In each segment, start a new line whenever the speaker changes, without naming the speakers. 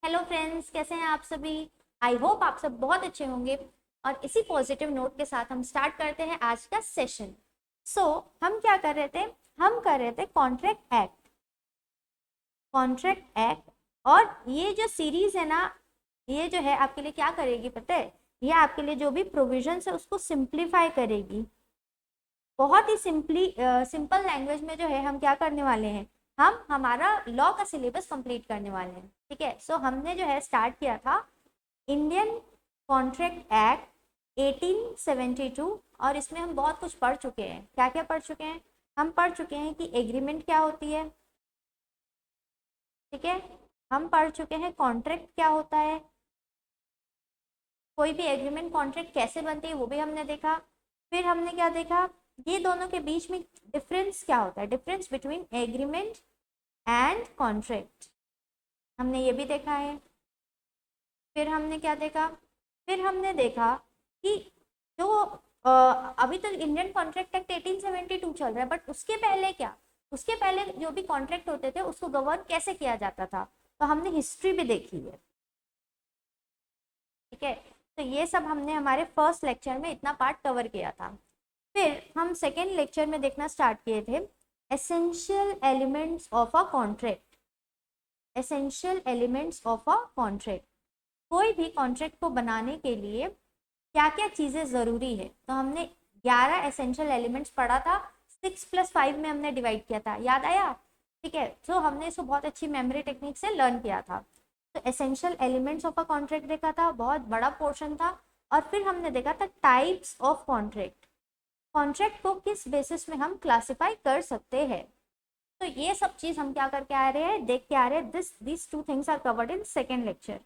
Hello friends, कैसे हैं आप सभी। आई होप आप सब बहुत अच्छे होंगे। और इसी पॉजिटिव नोट के साथ हम स्टार्ट करते हैं आज का सेशन। हम क्या कर रहे थे, हम कर रहे थे कॉन्ट्रैक्ट एक्ट। और ये जो सीरीज है ना, ये जो है आपके लिए क्या करेगी पता है, ये आपके लिए जो भी प्रोविजंस है उसको सिंप्लीफाई करेगी। बहुत ही सिंपल लैंग्वेज में जो है हम क्या करने वाले हैं, हम हमारा लॉ का सिलेबस कंप्लीट करने वाले हैं। ठीक है, हमने जो है स्टार्ट किया था इंडियन कॉन्ट्रैक्ट एक्ट 1872। और इसमें हम बहुत कुछ पढ़ चुके हैं। क्या क्या पढ़ चुके हैं, हम पढ़ चुके हैं कि एग्रीमेंट क्या होती है। ठीक है, हम पढ़ चुके हैं कॉन्ट्रैक्ट क्या होता है, कोई भी एग्रीमेंट कॉन्ट्रैक्ट कैसे बनती है वो भी हमने देखा। फिर हमने क्या देखा, ये दोनों के बीच में डिफरेंस क्या होता है, difference between agreement and contract, हमने ये भी देखा है। फिर हमने क्या देखा, फिर हमने देखा कि जो अभी तो इंडियन कॉन्ट्रैक्ट एक्ट 1872 चल रहा है, बट उसके पहले क्या, उसके पहले जो भी कॉन्ट्रैक्ट होते थे उसको गवर्न कैसे किया जाता था, तो हमने हिस्ट्री भी देखी है। ठीक है, तो ये सब हमने हमारे फर्स्ट लेक्चर में इतना पार्ट कवर किया था। फिर हम सेकेंड लेक्चर में देखना स्टार्ट किए थे essential elements of a contract. Essential elements of a contract, कोई भी कॉन्ट्रैक्ट को बनाने के लिए क्या क्या चीज़ें ज़रूरी है, तो हमने 11 एसेंशियल एलिमेंट्स पढ़ा था। 6+5 में हमने डिवाइड किया था, याद आया। ठीक है, हमने इसको बहुत अच्छी मेमोरी टेक्निक से लर्न किया था। तो essential elements of a contract देखा था, बहुत बड़ा पोर्शन था। और फिर हमने देखा था टाइप्स ऑफ कॉन्ट्रैक्ट, कॉन्ट्रैक्ट को किस बेसिस में हम क्लासिफाई कर सकते हैं। तो ये सब चीज हम क्या करके आ रहे हैं, देख के आ रहे हैं। This two things are covered in second lecture.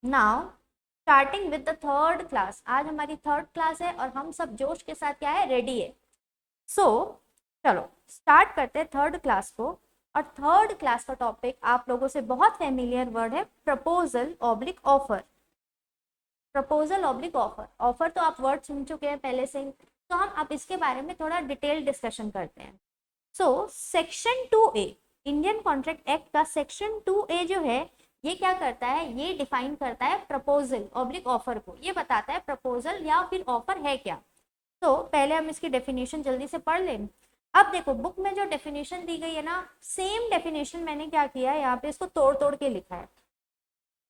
Now starting with the third class, आज हमारी थर्ड क्लास है और हम सब जोश के साथ क्या है, रेडी है। सो चलो स्टार्ट करते हैं थर्ड क्लास को। और थर्ड क्लास का टॉपिक आप लोगों से बहुत फेमिलियर वर्ड है, proposal oblique offer. Proposal oblique offer, offer तो आप वर्ड सुन चुके हैं पहले से ही, तो हम अब इसके बारे में थोड़ा डिटेल डिस्कशन करते हैं। Section 2A, Indian contract act का सेक्शन 2A जो है, ये क्या करता है, ये डिफाइन करता है प्रपोजल ऑब्लिक ऑफर को, ये बताता है प्रपोजल या फिर ऑफर है क्या। तो पहले हम इसकी डेफिनेशन जल्दी से पढ़ लें। अब देखो बुक में जो डेफिनेशन दी गई है ना, सेम डेफिनेशन मैंने क्या किया है, यहाँ पे इसको तोड़ तोड़ के लिखा है।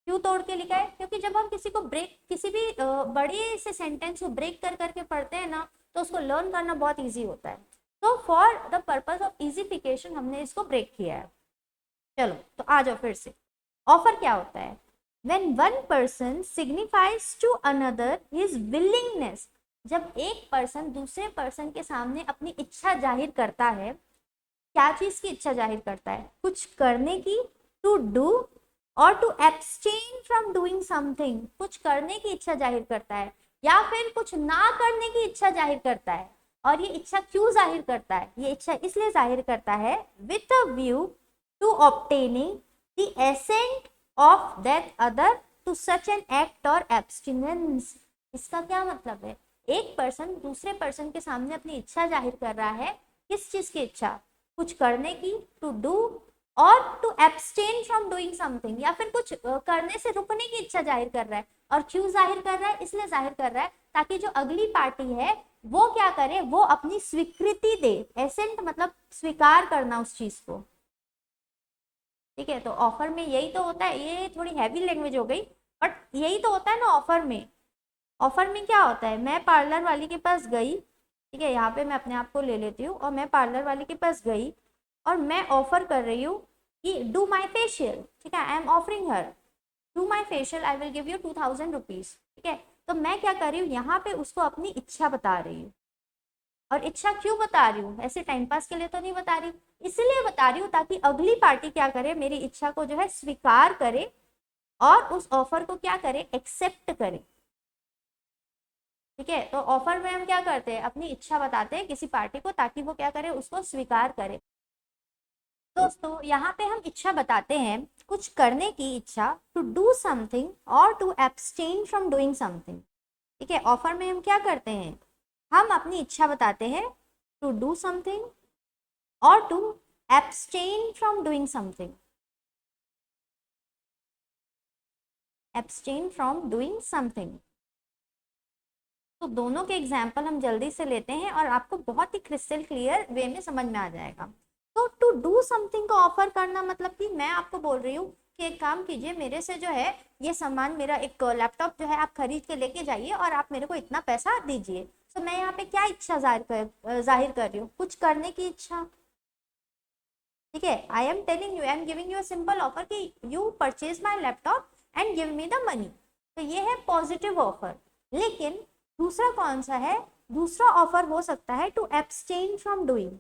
क्यों तोड़ के लिखा है, क्योंकि जब हम किसी को ब्रेक, किसी भी बड़े से सेंटेंस को ब्रेक कर करके पढ़ते हैं ना, तो उसको लर्न करना बहुत ईजी होता है। तो फॉर द पर्पज ऑफ इजिफिकेशन हमने इसको ब्रेक किया है। चलो तो आ जाओ फिर से। ऑफर क्या होता है, when one person signifies to another his willingness, जब एक पर्सन दूसरे पर्सन के सामने अपनी इच्छा जाहिर करता है। क्या चीज की इच्छा जाहिर करता है, कुछ करने की, टू डू, और to abstain from doing something, कुछ करने की इच्छा जाहिर करता है या फिर कुछ ना करने की इच्छा जाहिर करता है। और ये इच्छा क्यों जाहिर करता है, ये इच्छा इसलिए जाहिर करता है with a view to obtaining the assent of that other to such an act और एब्सटिनेंस। इसका क्या मतलब है, एक पर्सन दूसरे पर्सन के सामने अपनी इच्छा जाहिर कर रहा है, किस चीज की इच्छा, कुछ करने की, टू डू, और to abstain from doing something, या फिर कुछ करने से रुकने की इच्छा जाहिर कर रहा है। और क्यों जाहिर कर रहा है, इसलिए जाहिर कर रहा है ताकि जो अगली पार्टी है वो क्या करे, वो अपनी स्वीकृति दे। एसेंट मतलब स्वीकार करना उस चीज को। ठीक है, तो ऑफर में यही तो होता है, ये थोड़ी हैवी लैंग्वेज हो गई, बट यही तो होता है ना ऑफर में। ऑफर में क्या होता है, मैं पार्लर वाली के पास गई, ठीक है, यहाँ पे मैं अपने आप को ले लेती हूँ, और मैं पार्लर वाली के पास गई और मैं ऑफर कर रही हूँ कि डू माई फेशियल। ठीक है, I am offering her do my facial, I will give you 2000 rupees. ठीक है, तो मैं क्या कर रही हूँ, यहाँ पे उसको अपनी इच्छा बता रही हूँ। और इच्छा क्यों बता रही हूँ, ऐसे टाइम पास के लिए तो नहीं बता रही, इसलिए बता रही हूँ ताकि अगली पार्टी क्या करे, मेरी इच्छा को जो है स्वीकार करे और उस ऑफर को क्या करे, एक्सेप्ट करे। ठीक है, तो ऑफर में हम क्या करते हैं, अपनी इच्छा बताते हैं किसी पार्टी को ताकि वो क्या करे, उसको स्वीकार करे। दोस्तों यहाँ पे हम इच्छा बताते हैं, कुछ करने की इच्छा, टू डू समथिंग और to abstain from doing something. ठीक है, ऑफर में हम क्या करते हैं, हम अपनी इच्छा बताते हैं टू डू समथिंग और to abstain from doing something. Abstain from doing something. तो दोनों के एग्जाम्पल हम जल्दी से लेते हैं और आपको बहुत ही क्रिस्टल क्लियर वे में समझ में आ जाएगा। तो टू डू समथिंग को ऑफर करना मतलब कि मैं आपको बोल रही हूँ कि एक काम कीजिए, मेरे से जो है ये सामान, मेरा एक लैपटॉप जो है आप खरीद के लेके जाइए और आप मेरे को इतना पैसा दीजिए। तो मैं यहाँ पे क्या इच्छा जाहिर कर रही हूँ, कुछ करने की इच्छा। ठीक है, I am telling you, I am giving you a simple offer कि you purchase my laptop and give me the money. तो ये है पॉजिटिव ऑफर। लेकिन दूसरा कौन सा है, दूसरा ऑफर हो सकता है टू एब्सटेन फ्रॉम डूइंग।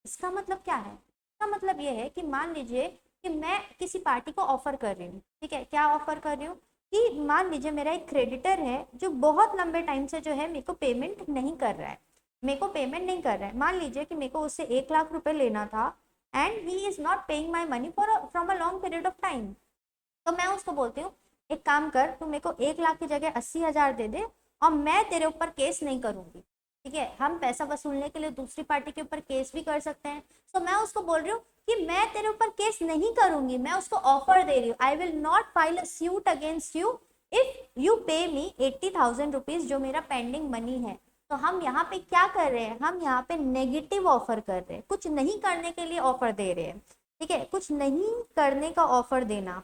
इसका मतलब क्या है, इसका मतलब ये है कि मान लीजिए कि मैं किसी पार्टी को ऑफर कर रही हूँ। ठीक है, क्या ऑफर कर रही हूँ कि मान लीजिए मेरा एक क्रेडिटर है जो बहुत लंबे टाइम से जो है मेरे को पेमेंट नहीं कर रहा है, मेरे को पेमेंट नहीं कर रहा है। मान लीजिए कि मेरे को उससे 1 लाख रुपए लेना था and he is not paying my money for from a long period of time. तो मैं उसको बोलती हूँ एक काम कर, तू मेरे को 1 लाख की जगह 80,000 दे दे और मैं तेरे ऊपर केस नहीं करूंगी। ठीक है, हम पैसा वसूलने के लिए दूसरी पार्टी के ऊपर केस भी कर सकते हैं। तो मैं उसको बोल रही हूँ कि मैं तेरे ऊपर केस नहीं करूंगी, मैं उसको ऑफर दे रही हूँ, आई will not file a suit against you if you पे मी 80,000 रुपीज जो मेरा पेंडिंग मनी है। तो हम यहाँ पे क्या कर रहे हैं, हम यहाँ पे नेगेटिव ऑफर कर रहे हैं, कुछ नहीं करने के लिए ऑफर दे रहे हैं। ठीक है, कुछ नहीं करने का ऑफर देना।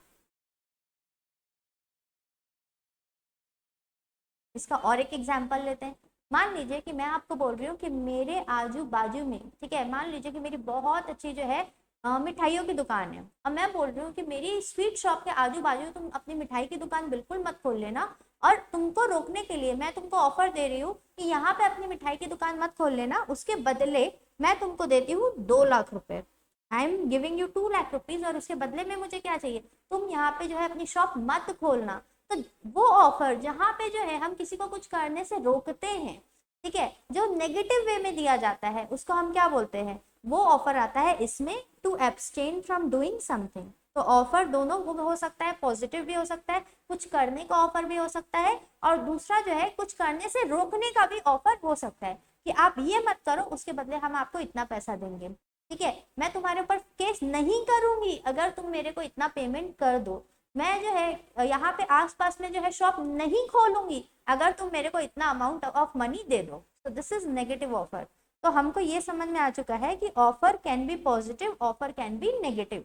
इसका और एक एग्जांपल लेते हैं। मान लीजिए कि मैं आपको बोल रही हूँ कि मेरे आजू बाजू में, ठीक है, मान लीजिए कि मेरी बहुत अच्छी जो है मिठाइयों की दुकान है। अब मैं बोल रही हूँ कि मेरी स्वीट शॉप के आजू बाजू तुम अपनी मिठाई की दुकान बिल्कुल मत खोल लेना, और तुमको रोकने के लिए मैं तुमको ऑफर दे रही हूँ कि यहाँ पे अपनी मिठाई की दुकान मत खोल लेना, उसके बदले मैं तुमको देती हूँ 2 लाख रुपए। आई am giving you 2 lakh rupees, और उसके बदले में मुझे क्या चाहिए, तुम यहाँ पे जो है अपनी शॉप मत खोलना। तो वो ऑफर जहाँ पे जो है हम किसी को कुछ करने से रोकते हैं, ठीक है, जो नेगेटिव वे में दिया जाता है उसको हम क्या बोलते हैं, वो ऑफर आता है इसमें to abstain from doing something. तो ऑफर दोनों वो हो सकता है, पॉजिटिव भी हो सकता है, कुछ करने का ऑफर भी हो सकता है, और दूसरा जो है कुछ करने से रोकने का भी ऑफर हो सकता है कि आप ये मत करो, उसके बदले हम आपको इतना पैसा देंगे। ठीक है, मैं तुम्हारे ऊपर केस नहीं करूंगी अगर तुम मेरे को इतना पेमेंट कर दो, मैं जो है यहाँ पे आसपास में जो है शॉप नहीं खोलूंगी अगर तुम मेरे को इतना अमाउंट ऑफ मनी दे दो। तो दिस इज नेगेटिव ऑफर। तो हमको ये समझ में आ चुका है कि offer can be positive, offer can be negative.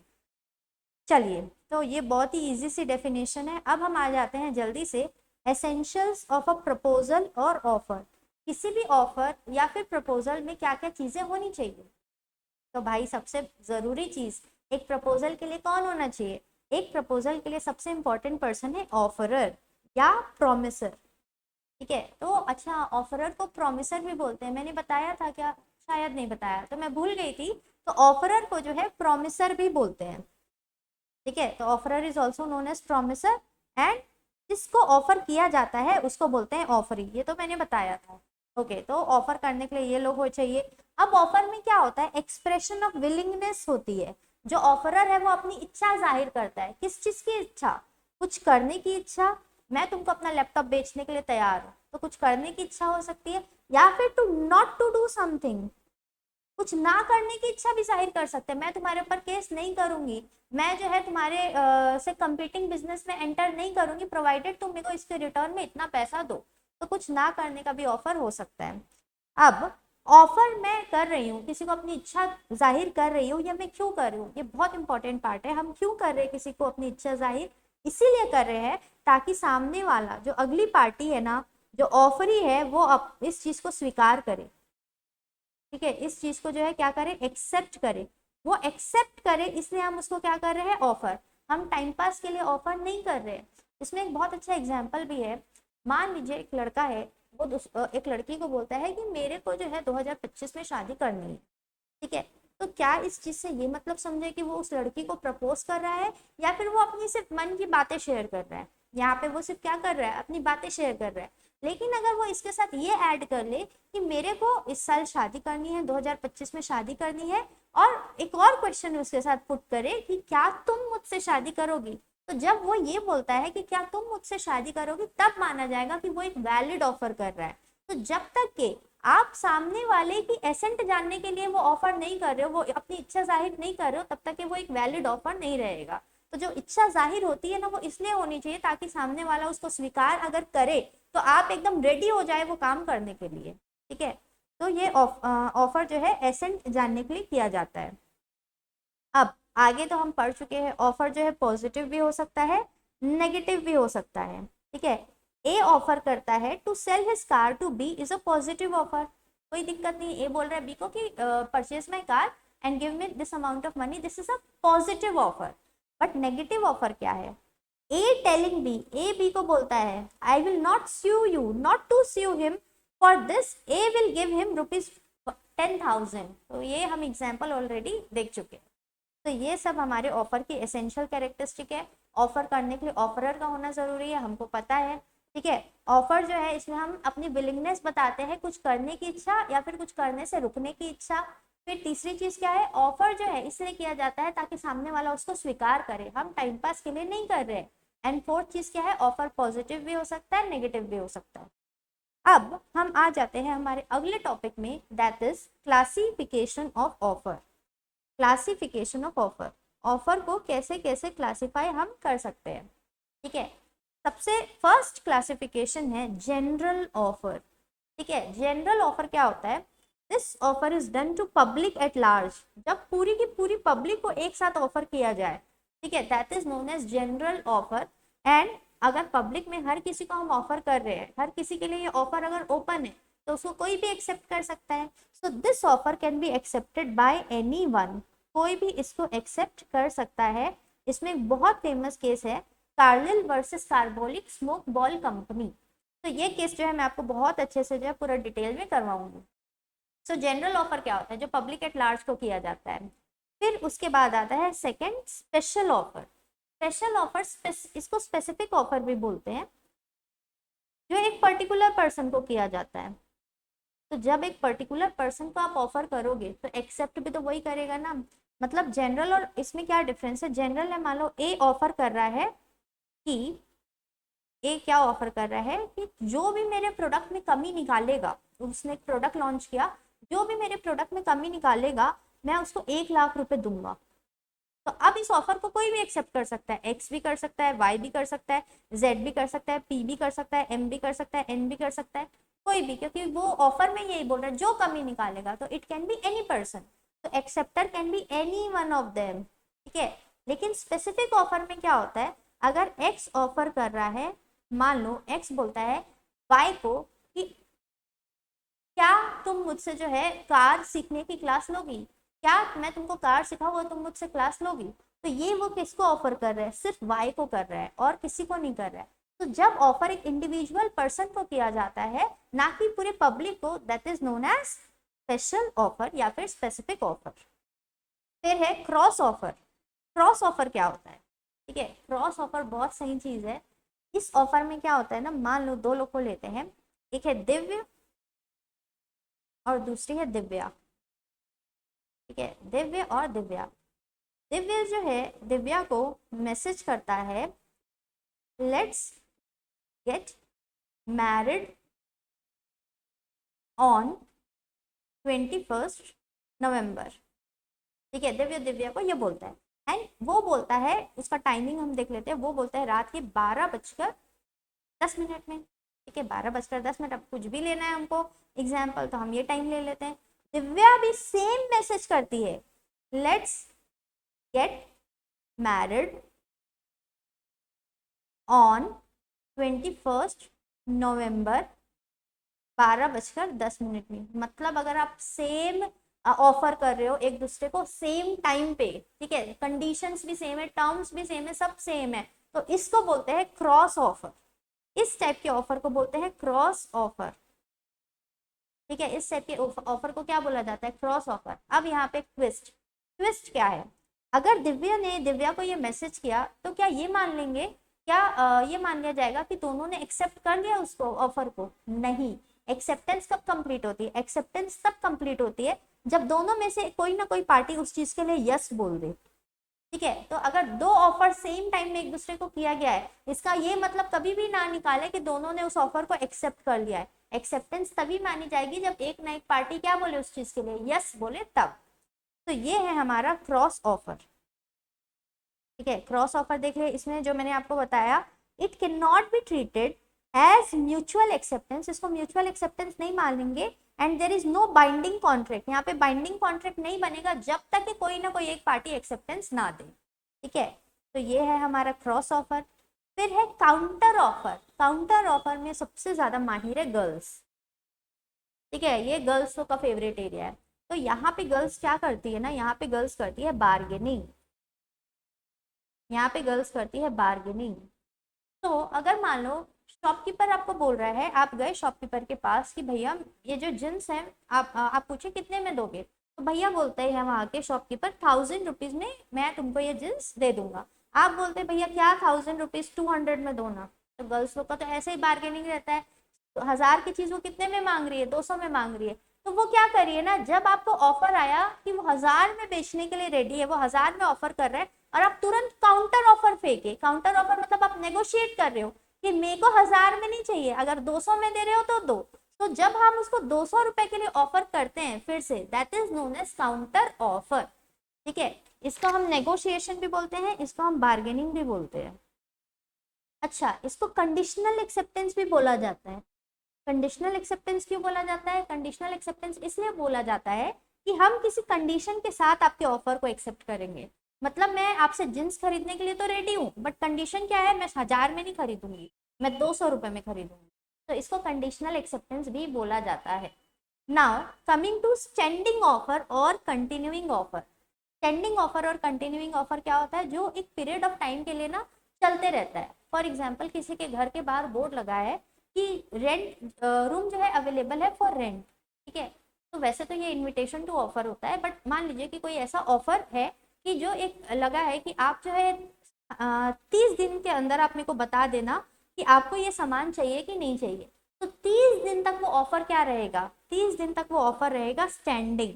चलिए, तो ये बहुत ही इजी सी डेफिनेशन है। अब हम आ जाते हैं जल्दी से एसेंशियल्स ऑफ अ प्रपोजल और ऑफर। किसी भी ऑफर या फिर प्रपोजल में क्या क्या चीजें होनी चाहिए। तो भाई सबसे जरूरी चीज एक प्रपोजल के लिए कौन होना चाहिए, एक प्रपोजल के लिए सबसे इंपॉर्टेंट पर्सन है ऑफरर या प्रोमिसर। ठीक है, तो अच्छा, ऑफरर को प्रोमिसर भी बोलते हैं, मैंने बताया था क्या, शायद नहीं बताया, तो मैं भूल गई थी। तो ऑफरर को जो है प्रोमिसर भी बोलते हैं। ठीक है, तो offeror is also known as promisor, and जिसको ऑफर किया जाता है उसको बोलते हैं ऑफरी, ये तो मैंने बताया था। ओके, तो ऑफर करने के लिए ये लोग हो चाहिए। अब ऑफर में क्या होता है, एक्सप्रेशन ऑफ विलिंगनेस होती है। जो ऑफरर है वो अपनी इच्छा जाहिर करता है, किस चीज की इच्छा, कुछ करने की इच्छा। मैं तुमको अपना लैपटॉप बेचने के लिए तैयार हूँ, तो कुछ करने की इच्छा हो सकती है, या फिर to not to do something, कुछ ना करने की इच्छा भी जाहिर कर सकते हैं। मैं तुम्हारे ऊपर केस नहीं करूंगी, मैं जो है तुम्हारे से कंपीटिंग बिजनेस में एंटर नहीं करूंगी, प्रोवाइडेड तुम मेरे को इसके रिटर्न में इतना पैसा दो। तो कुछ ना करने का भी ऑफर हो सकता है। अब ऑफर मैं कर रही हूँ, किसी को अपनी इच्छा जाहिर कर रही हूँ, या मैं क्यों कर रही हूँ, ये बहुत इंपॉर्टेंट पार्ट है। हम क्यों कर रहे हैं किसी को अपनी इच्छा जाहिर, इसीलिए कर रहे हैं ताकि सामने वाला जो अगली पार्टी है ना, जो ऑफरी है, वो इस चीज को स्वीकार करे। ठीक है, इस चीज को जो है क्या करे, एक्सेप्ट करे। वो एक्सेप्ट करे, इसलिए हम उसको क्या कर रहे हैं, ऑफर। हम टाइम पास के लिए ऑफर नहीं कर रहे हैं। इसमें एक बहुत अच्छा एग्जाम्पल भी है। मान लीजिए एक लड़का है, वो एक लड़की को बोलता है कि मेरे को जो है 2025 में शादी करनी है। ठीक है, तो क्या इस चीज से ये मतलब समझे कि वो उस लड़की को प्रपोज कर रहा है, या फिर वो अपनी सिर्फ मन की बातें शेयर कर रहा है। यहाँ पे वो सिर्फ क्या कर रहा है, अपनी बातें शेयर कर रहा है। लेकिन अगर वो इसके साथ ये ऐड कर ले कि मेरे को इस साल शादी करनी है, 2025 में शादी करनी है, और एक और क्वेश्चन उसके साथ पुट करे कि क्या तुम मुझसे शादी करोगी, तो जब वो ये बोलता है कि क्या तुम मुझसे शादी करोगी, तब माना जाएगा कि वो एक वैलिड ऑफर कर रहा है। तो जब तक के आप सामने वाले की एसेंट जानने के लिए वो ऑफर नहीं कर रहे हो, वो अपनी इच्छा जाहिर नहीं कर रहे हो, तब तक कि वो एक वैलिड ऑफर नहीं रहेगा। तो जो इच्छा जाहिर होती है ना, वो इसलिए होनी चाहिए ताकि सामने वाला उसको स्वीकार अगर करे तो आप एकदम रेडी हो जाए वो काम करने के लिए, ठीक है। तो ये ऑफर जो है एसेंट जानने के लिए किया जाता है। अब आगे तो हम पढ़ चुके हैं, ऑफर जो है पॉजिटिव भी हो सकता है, नेगेटिव भी हो सकता है, ठीक है। ए ऑफर करता है to sell his car to B is a positive offer, कोई दिक्कत नहीं। ए बोल रहा है बी को कि purchase my car and give me this amount of money, this is a positive offer. But negative offer क्या है? A telling B, A B को बोलता है I will not sue you, not to sue him for this, A will give him ₹10,000। तो ये हम example already देख चुके हैं। तो ये सब हमारे ऑफर की एसेंशियल कैरेक्टरिस्टिक है। ऑफर करने के लिए ऑफरर का होना जरूरी है, हमको पता है, ठीक है। ऑफर जो है इसमें हम अपनी विलिंगनेस बताते हैं, कुछ करने की इच्छा या फिर कुछ करने से रुकने की इच्छा। फिर तीसरी चीज क्या है, ऑफर जो है इसलिए किया जाता है ताकि सामने वाला उसको स्वीकार करे, हम टाइम पास के लिए नहीं कर रहे। एंड फोर्थ चीज क्या है, ऑफर पॉजिटिव भी हो सकता है, नेगेटिव भी हो सकता है। अब हम आ जाते हैं हमारे अगले टॉपिक में, that is classification of offer. Classification of offer, offer को कैसे कैसे क्लासिफाई हम कर सकते हैं, ठीक है। सबसे फर्स्ट क्लासिफिकेशन है जनरल ऑफर, ठीक है। जनरल ऑफर क्या होता है, this offer is done to public at large, जब पूरी की पूरी पब्लिक को एक साथ ऑफर किया जाए, ठीक है, that is known as general offer. And अगर पब्लिक में हर किसी को हम ऑफर कर रहे हैं, हर किसी के लिए ये ऑफर अगर ओपन है तो उसको कोई भी एक्सेप्ट कर सकता है। So this offer can be accepted by anyone, कोई भी इसको एक्सेप्ट कर सकता है। इसमें एक बहुत फेमस केस है, Carlill versus carbolic smoke ball company. तो ये केस जो है मैं आपको बहुत अच्छे से जो है पूरा डिटेल में करवाऊंगी। सो जनरल ऑफर क्या होता है, जो पब्लिक एट लार्ज को किया जाता है। फिर उसके बाद आता है second special offer. Special offer, इसको स्पेसिफिक ऑफर भी बोलते हैं, जो एक पर्टिकुलर पर्सन को किया जाता है। तो जब एक पर्टिकुलर पर्सन को आप ऑफर करोगे तो एक्सेप्ट भी तो वही करेगा ना। मतलब जनरल और इसमें क्या डिफरेंस है, जनरल है, मान लो ए ऑफर कर रहा है कि ए क्या ऑफर कर रहा है कि जो भी मेरे प्रोडक्ट में कमी निकालेगा, उसने एक प्रोडक्ट लॉन्च किया, जो भी मेरे प्रोडक्ट में कमी निकालेगा मैं उसको 1,00,000 रुपए दूंगा। तो अब इस ऑफर को कोई भी एक्सेप्ट कर सकता है, एक्स भी कर सकता है, वाई भी कर सकता है, जेड भी कर सकता है, पी भी कर सकता है, एम भी कर सकता है, एन भी कर सकता है, कोई भी, क्योंकि वो ऑफर में यही बोल रहा है जो कमी निकालेगा। तो it can be any person, तो acceptor can be any one of them, ठीक है। लेकिन स्पेसिफिक ऑफर में क्या होता है, अगर एक्स ऑफर कर रहा है, मान लो एक्स बोलता है वाई को कि क्या तुम मुझसे जो है कार सीखने की क्लास लोगी, क्या मैं तुमको कार सिखाऊंगा, तुम मुझसे क्लास लोगी। तो ये वो किसको ऑफर कर रहा है, सिर्फ वाई को कर रहा है और किसी को नहीं कर रहा है। तो जब ऑफर एक इंडिविजुअल पर्सन को किया जाता है, ना कि पूरे पब्लिक को, that is known as special offer या फिर स्पेसिफिक ऑफर। फिर है क्रॉस ऑफर। क्रॉस ऑफर क्या होता है, ठीक है, क्रॉस ऑफर बहुत सही चीज है। इस ऑफर में क्या होता है ना, मान लो दो लोग को लेते हैं, एक है दिव्य और दूसरी है दिव्या, ठीक है, दिव्य और दिव्या। दिव्य जो है दिव्या को मैसेज करता है लेट्स गेट मैरिड ऑन 21 नवंबर, ठीक है। दिव्य दिव्या को ये बोलता है, एंड वो बोलता है, उसका टाइमिंग हम देख लेते हैं, वो बोलता है रात के 12:10 में, ठीक है, 12:10। अब कुछ भी लेना है हमको एग्जाम्पल, तो हम ये टाइम ले लेते हैं। दिव्या भी सेम मैसेज करती है, लेट्स गेट मैरिड ऑन 21 नवंबर 12:10 में। मतलब अगर आप सेम ऑफर कर रहे हो एक दूसरे को सेम टाइम पे, ठीक है, कंडीशंस भी सेम है, टर्म्स भी सेम है, सब सेम है, तो इसको बोलते हैं क्रॉस ऑफर। इस टाइप के ऑफर को बोलते हैं क्रॉस ऑफर, ठीक है। इस टाइप के ऑफर को क्या बोला जाता है, क्रॉस ऑफर। अब यहाँ पे ट्विस्ट, ट्विस्ट क्या है, अगर दिव्या ने दिव्या को ये मैसेज किया तो क्या ये मान लेंगे, क्या ये मान लिया जाएगा कि दोनों ने एक्सेप्ट कर लिया उसको, ऑफर को? नहीं। एक्सेप्टेंस कब कंप्लीट होती है, एक्सेप्टेंस तब कंप्लीट होती है जब दोनों में से कोई ना कोई पार्टी उस चीज के लिए यस बोल दे, ठीक है। तो अगर दो ऑफर सेम टाइम में एक दूसरे को किया गया है, इसका ये मतलब कभी भी ना निकाले कि दोनों ने उस ऑफर को एक्सेप्ट कर लिया है। एक्सेप्टेंस तभी मानी जाएगी जब एक ना एक पार्टी क्या बोले उस चीज के लिए, यस बोले तब। तो ये है हमारा क्रॉस ऑफर। ठीक है, क्रॉस ऑफर देख ले, इसमें जो मैंने आपको बताया, it can not be treated as mutual acceptance, इसको म्यूचुअल एक्सेप्टेंस नहीं मानेंगे, and there is no binding contract, यहाँ पे बाइंडिंग कॉन्ट्रैक्ट नहीं बनेगा जब तक कि कोई ना कोई एक पार्टी एक्सेप्टेंस ना दे। ठीक है, तो ये है हमारा क्रॉस ऑफर। फिर है काउंटर ऑफर। काउंटर ऑफर में सबसे ज्यादा माहिर है गर्ल्स। ठीक है, ये गर्ल्स का फेवरेट एरिया है। तो यहाँ पे गर्ल्स क्या करती है ना, यहाँ पे गर्ल्स करती है बार्गेनिंग, यहाँ पे गर्ल्स करती है बार्गेनिंग। तो अगर मान लो शॉपकीपर आपको बोल रहा है, आप गए शॉपकीपर के पास कि भैया ये जो जींस है आप पूछे कितने में दोगे, तो भैया बोलते हैं वहाँ के शॉपकीपर 1000 रुपीज में मैं तुमको ये जींस दे दूंगा। आप बोलते हैं भैया क्या 1000 रुपीज 200 में दो ना। तो गर्ल्स लोग का तो ऐसे ही बार्गेनिंग रहता है, तो 1000 की चीज वो कितने में मांग रही है, 200 में मांग रही है। तो वो क्या करिए ना, जब आपको ऑफर आया कि वो 1000 में बेचने के लिए रेडी है, वो 1000 में ऑफर कर रहा है, और आप तुरंत काउंटर ऑफर फेंके। काउंटर ऑफर मतलब आप नेगोशिएट कर रहे हो कि मेरे को 1000 में नहीं चाहिए, अगर 200 में दे रहे हो तो दो। तो जब हम उसको 200 रुपए के लिए ऑफर करते हैं फिर से, that is known as counter offer. ठीक है, इसको हम नेगोशिएशन भी बोलते हैं, इसको हम बार्गेनिंग भी बोलते हैं। अच्छा, इसको कंडीशनल एक्सेप्टेंस भी बोला जाता है। कंडीशनल एक्सेप्टेंस क्यों बोला जाता है? कंडीशनल एक्सेप्टेंस इसलिए बोला जाता है कि हम किसी कंडीशन के साथ आपके ऑफर को एक्सेप्ट करेंगे। मतलब मैं आपसे जींस खरीदने के लिए तो रेडी हूँ, बट कंडीशन क्या है, मैं 1000 में नहीं खरीदूंगी, मैं 200 रुपए में खरीदूंगी। तो इसको कंडीशनल एक्सेप्टेंस भी बोला जाता है। Now coming to standing offer और कंटिन्यूइंग ऑफर। स्टैंडिंग ऑफर और कंटिन्यूइंग ऑफर क्या होता है, जो एक पीरियड ऑफ टाइम के लिए ना चलते रहता है। फॉर एग्जाम्पल किसी के घर के बाहर बोर्ड लगा है कि रेंट रूम जो है अवेलेबल है फॉर रेंट। ठीक है, तो वैसे तो ये इनविटेशन टू ऑफर होता है, बट मान लीजिए कि कोई ऐसा ऑफर है कि जो एक लगा है कि आप जो है 30 दिन के अंदर आप मेरे को बता देना कि आपको ये सामान चाहिए कि नहीं चाहिए। तो 30 दिन तक वो ऑफर क्या रहेगा, 30 दिन तक वो ऑफर रहेगा स्टैंडिंग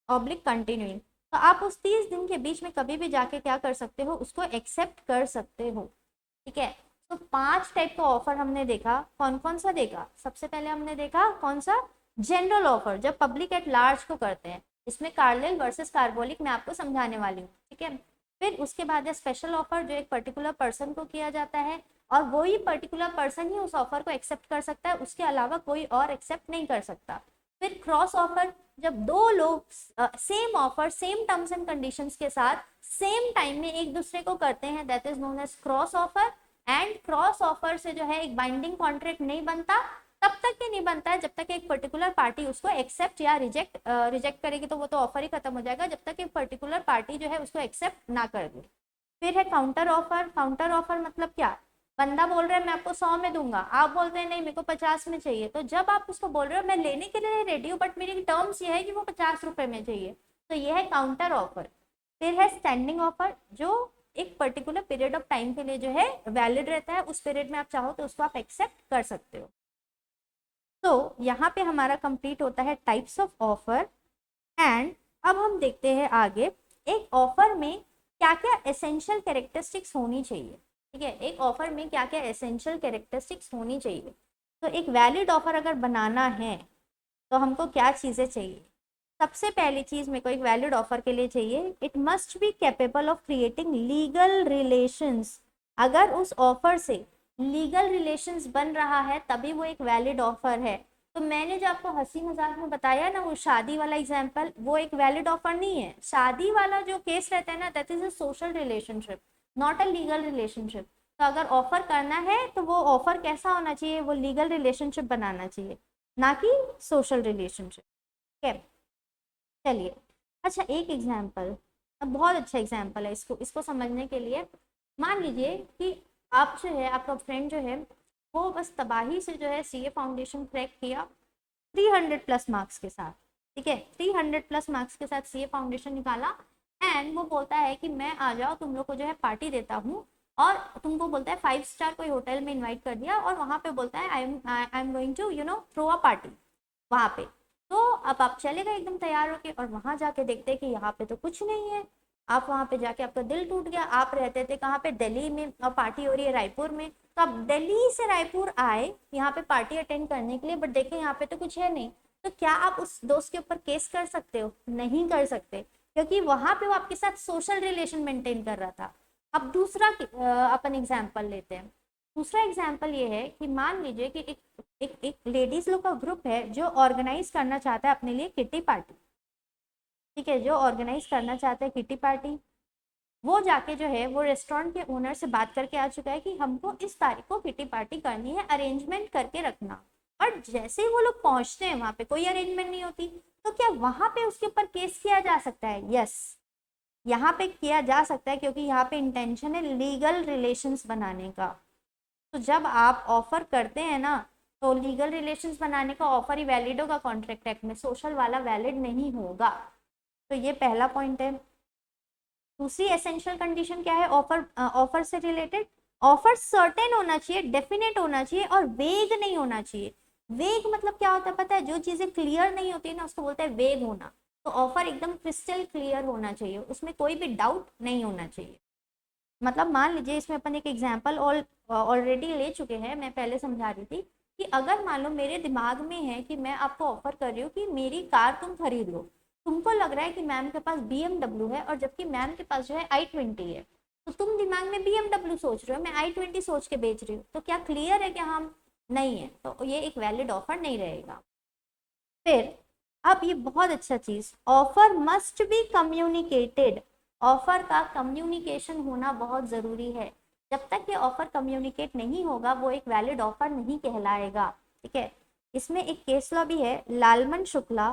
ऑब्लिक कंटिन्यूइंग। तो आप उस 30 दिन के बीच में कभी भी जाके क्या कर सकते हो, उसको एक्सेप्ट कर सकते हो। ठीक है, तो 5 टाइप का ऑफर हमने देखा। कौन कौन सा देखा? सबसे पहले हमने देखा कौन सा, जनरल ऑफर, जब पब्लिक एट लार्ज को करते हैं। इसमें कार्लिल वर्सेस कार्बोलिक मैं आपको समझाने वाली हूँ। ठीक है, फिर उसके बाद है स्पेशल ऑफर, जो एक पर्टिकुलर पर्सन को किया जाता है, और वही पर्टिकुलर पर्सन ही उस ऑफर को एक्सेप्ट कर सकता है, उसके अलावा कोई और एक्सेप्ट नहीं कर सकता। फिर क्रॉस ऑफर, जब दो लोग same offer same terms and conditions के साथ सेम टाइम में एक दूसरे को करते हैं, that is known as cross offer. And cross offer से जो है एक बाइंडिंग कॉन्ट्रैक्ट नहीं बनता, तब तक के नहीं बनता है जब तक एक पर्टिकुलर पार्टी उसको एक्सेप्ट या रिजेक्ट करेगी, तो वो तो ऑफर ही खत्म हो जाएगा जब तक एक पर्टिकुलर पार्टी जो है उसको एक्सेप्ट ना कर दे। फिर है काउंटर ऑफर। काउंटर ऑफर मतलब क्या, बंदा बोल रहा है मैं आपको 100 में दूंगा, आप बोलते हैं नहीं मेरे को 50 में चाहिए। तो जब आप उसको बोल रहे हो मैं लेने के लिए रेडी हूँ, बट मेरी टर्म्स ये है कि वो 50 रुपए में चाहिए, तो ये है काउंटर ऑफर। फिर है स्टैंडिंग ऑफर, जो एक पर्टिकुलर पीरियड ऑफ टाइम के लिए जो है वैलिड रहता है, उस पीरियड में आप चाहो तो उसको आप एक्सेप्ट कर सकते हो। तो यहाँ पे हमारा कंप्लीट होता है टाइप्स ऑफ ऑफर। एंड अब हम देखते हैं आगे, एक ऑफर में क्या क्या एसेंशियल कैरेक्टरिस्टिक्स होनी चाहिए। ठीक है, एक ऑफर में क्या क्या एसेंशियल कैरेक्टरिस्टिक्स होनी चाहिए। तो एक वैलिड ऑफर अगर बनाना है तो हमको क्या चीज़ें चाहिए? सबसे पहली चीज़ मेरे को एक वैलिड ऑफर के लिए चाहिए, it must be capable of creating legal relations. अगर उस ऑफर से लीगल रिलेशंस बन रहा है तभी वो एक वैलिड ऑफर है। तो मैंने जो आपको हंसी मजाक में बताया ना वो शादी वाला एग्जाम्पल, वो एक वैलिड ऑफर नहीं है। शादी वाला जो केस रहता है ना, that is a social relationship, not a legal relationship. तो अगर ऑफर करना है तो वो ऑफर कैसा होना चाहिए, वो लीगल रिलेशनशिप बनाना चाहिए, ना कि सोशल रिलेशनशिप। ठीक है, चलिए। अच्छा, एक एग्जाम्पल, अब बहुत अच्छा एग्जाम्पल है, इसको इसको समझने के लिए मान लीजिए कि आप जो है, आपका फ्रेंड जो है वो बस तबाही से जो है सीए फाउंडेशन क्रैक किया 300+ मार्क्स के साथ। ठीक है, 300+ मार्क्स के साथ सीए फाउंडेशन निकाला, एंड वो बोलता है कि मैं आ जाओ तुम लोग को जो है पार्टी देता हूँ, और तुमको बोलता है 5 स्टार कोई होटल में इन्वाइट कर दिया, और वहाँ पे बोलता है I am going to throw a party वहाँ पे। तो अब आप चले गए एकदम तैयार होके, और वहां जाके देखते हैं कि यहाँ पे तो कुछ नहीं है। आप वहां पे जाके आपका दिल टूट गया। आप रहते थे कहाँ पे, दिल्ली में, और पार्टी हो रही है रायपुर में। तो आप दिल्ली से रायपुर आए यहाँ पे पार्टी अटेंड करने के लिए, बट देखें यहाँ पे तो कुछ है नहीं। तो क्या आप उस दोस्त के ऊपर केस कर सकते हो? नहीं कर सकते। क्योंकि वहां पे वो आपके साथ सोशल रिलेशन मेंटेन कर रहा था। अब दूसरा अपन एग्जाम्पल लेते हैं। दूसरा एग्जाम्पल ये है कि मान लीजिए कि एक लेडीज लोग का ग्रुप है जो ऑर्गेनाइज करना चाहता है अपने लिए किटी पार्टी। ठीक है, जो ऑर्गेनाइज करना चाहता है किटी पार्टी, वो जाके जो है वो रेस्टोरेंट के ओनर से बात करके आ चुका है कि हमको इस तारीख को किटी पार्टी करनी है, अरेंजमेंट करके रखना। बट जैसे ही वो लोग पहुंचते हैं वहां पे कोई अरेंजमेंट नहीं होती, तो क्या वहां पे उसके ऊपर केस किया जा सकता है? यस, यहाँ पे किया जा सकता है, क्योंकि यहाँ पे इंटेंशन है लीगल रिलेशंस बनाने का। तो जब आप ऑफर करते हैं ना, तो लीगल रिलेशंस बनाने का ऑफर ही वैलिड होगा कॉन्ट्रैक्ट एक्ट में, सोशल वाला वैलिड नहीं होगा। तो ये पहला पॉइंट है। दूसरी एसेंशियल कंडीशन क्या है ऑफर से रिलेटेड? ऑफर सर्टेन होना चाहिए, डेफिनेट होना चाहिए और वेग नहीं होना चाहिए। वेग मतलब क्या होता है पता है? जो चीजें क्लियर नहीं होती ना उसको बोलते हैं वेग होना। तो ऑफर एकदम क्रिस्टल क्लियर होना चाहिए, उसमें कोई भी डाउट नहीं होना चाहिए। मतलब मान लीजिए इसमें अपन एक एग्जाम्पल ऑलरेडी ले चुके हैं, मैं पहले समझा रही थी कि अगर मान लो मेरे दिमाग में है कि मैं आपको ऑफर कर रही हूँ कि मेरी कार तुम खरीद लो, तुमको लग रहा है कि मैम के पास BMW है और जबकि मैम के पास जो है i20 है, तो तुम दिमाग में BMW सोच रहे हो, मैं i20 सोच के बेच रही हूँ, तो क्या क्लियर है कि हम नहीं है? तो ये एक वैलिड ऑफर नहीं रहेगा। फिर अब ये बहुत अच्छा चीज, offer must be communicated. Offer का कम्युनिकेशन होना बहुत जरूरी है। जब तक ये ऑफर कम्युनिकेट नहीं होगा वो एक वैलिड ऑफर नहीं कहलाएगा। ठीक है, इसमें एक केस लॉ भी है, लालमन शुक्ला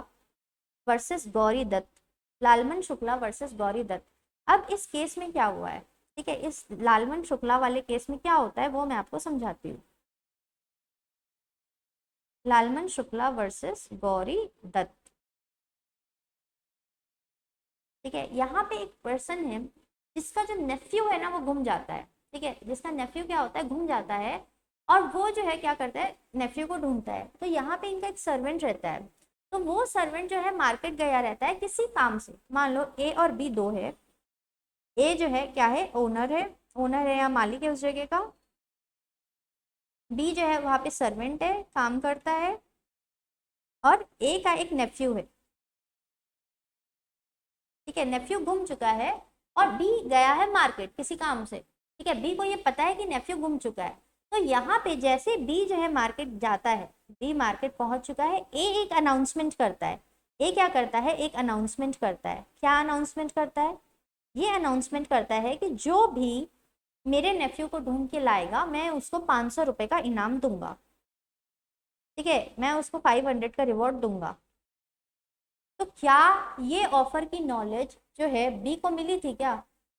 वर्सेस गौरी दत्त। लालमन शुक्ला वर्सेस गौरी दत्त। अब इस केस में क्या हुआ है? ठीक है, इस लालमन शुक्ला वाले केस में क्या होता है वो मैं आपको समझाती हूँ। लालमन शुक्ला वर्सेस गौरी दत्त। ठीक है, यहाँ पे एक पर्सन है जिसका जो नेफ्यू है ना वो गुम जाता है। ठीक है, जिसका नेफ्यू क्या होता है, गुम जाता है, और वो जो है क्या करता है, नेफ्यू को ढूंढता है। तो यहाँ पे इनका एक सर्वेंट रहता है, तो वो सर्वेंट जो है मार्केट गया रहता है किसी काम से। मान लो ए और बी दो है, ए जो है क्या है, ओनर है, ओनर है या मालिक है उस जगह का। बी जो है वहां पे सर्वेंट है, काम करता है, और ए का एक नेफ्यू है। ठीक है, नेफ्यू गुम चुका है और बी गया है मार्केट किसी काम से। ठीक है, बी को ये पता है कि नेफ्यू गुम चुका है, तो यहाँ पे जैसे बी जो है मार्केट जाता है, बी मार्केट पहुंच चुका है, ए एक अनाउंसमेंट करता है। ए क्या करता है, एक अनाउंसमेंट करता है। क्या अनाउंसमेंट करता है? ये अनाउंसमेंट करता है कि जो भी मेरे नेफ्यू को ढूंढ के लाएगा मैं उसको 500 रुपए का इनाम दूंगा। ठीक है, मैं उसको 500 का रिवॉर्ड दूंगा। तो क्या ये ऑफर की नॉलेज जो है बी को मिली थी क्या?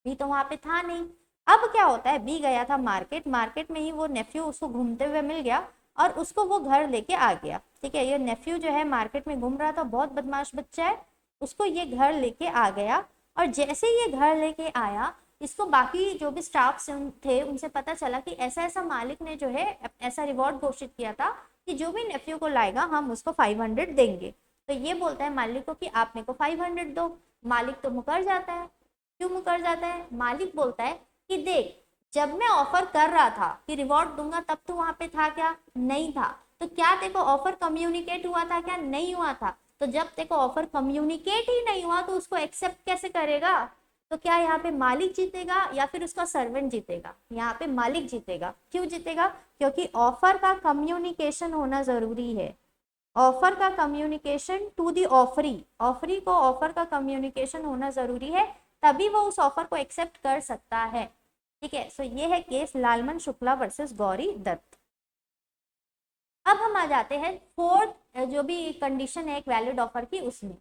बी तो वहां पे था नहीं। अब क्या होता है, बी गया था मार्केट, मार्केट में ही वो नेफ्यू उसको घूमते हुए मिल गया और उसको वो घर लेके आ गया। ठीक है, ये नेफ्यू जो है मार्केट में घूम रहा था, बहुत बदमाश बच्चा है, उसको ये घर लेके आ गया। और जैसे ये घर लेके आया, इसको बाकी जो भी स्टाफ थे उनसे पता चला कि ऐसा ऐसा मालिक ने जो है ऐसा रिवॉर्ड घोषित किया था कि जो भी नेफ्यू को लाएगा हम उसको 500 देंगे। तो ये बोलता है मालिक को कि आप मेरे को 500 दो। मालिक तो मुकर जाता है। क्यों मुकर जाता है? मालिक बोलता है कि देख, जब मैं ऑफर कर रहा था कि रिवॉर्ड दूंगा तब तो वहां पे था क्या? नहीं था। तो क्या तेरे को ऑफर कम्युनिकेट हुआ था क्या? नहीं हुआ था। तो जब तेरे को ऑफर कम्युनिकेट ही नहीं हुआ तो उसको एक्सेप्ट कैसे करेगा? तो क्या यहाँ पे मालिक जीतेगा या फिर उसका सर्वेंट जीतेगा? यहाँ पे मालिक जीतेगा। क्यों जीतेगा? क्योंकि ऑफर का कम्युनिकेशन होना जरूरी है। ऑफर का communication to the offeree, offeree को ऑफर का कम्युनिकेशन होना जरूरी है, तभी वो उस ऑफर को एक्सेप्ट कर सकता है। ठीक है, सो ये है केस लालमन शुक्ला वर्सेस गौरी दत्त। अब हम आ जाते हैं फोर्थ जो भी कंडीशन है एक वैलिड ऑफर की, उसमें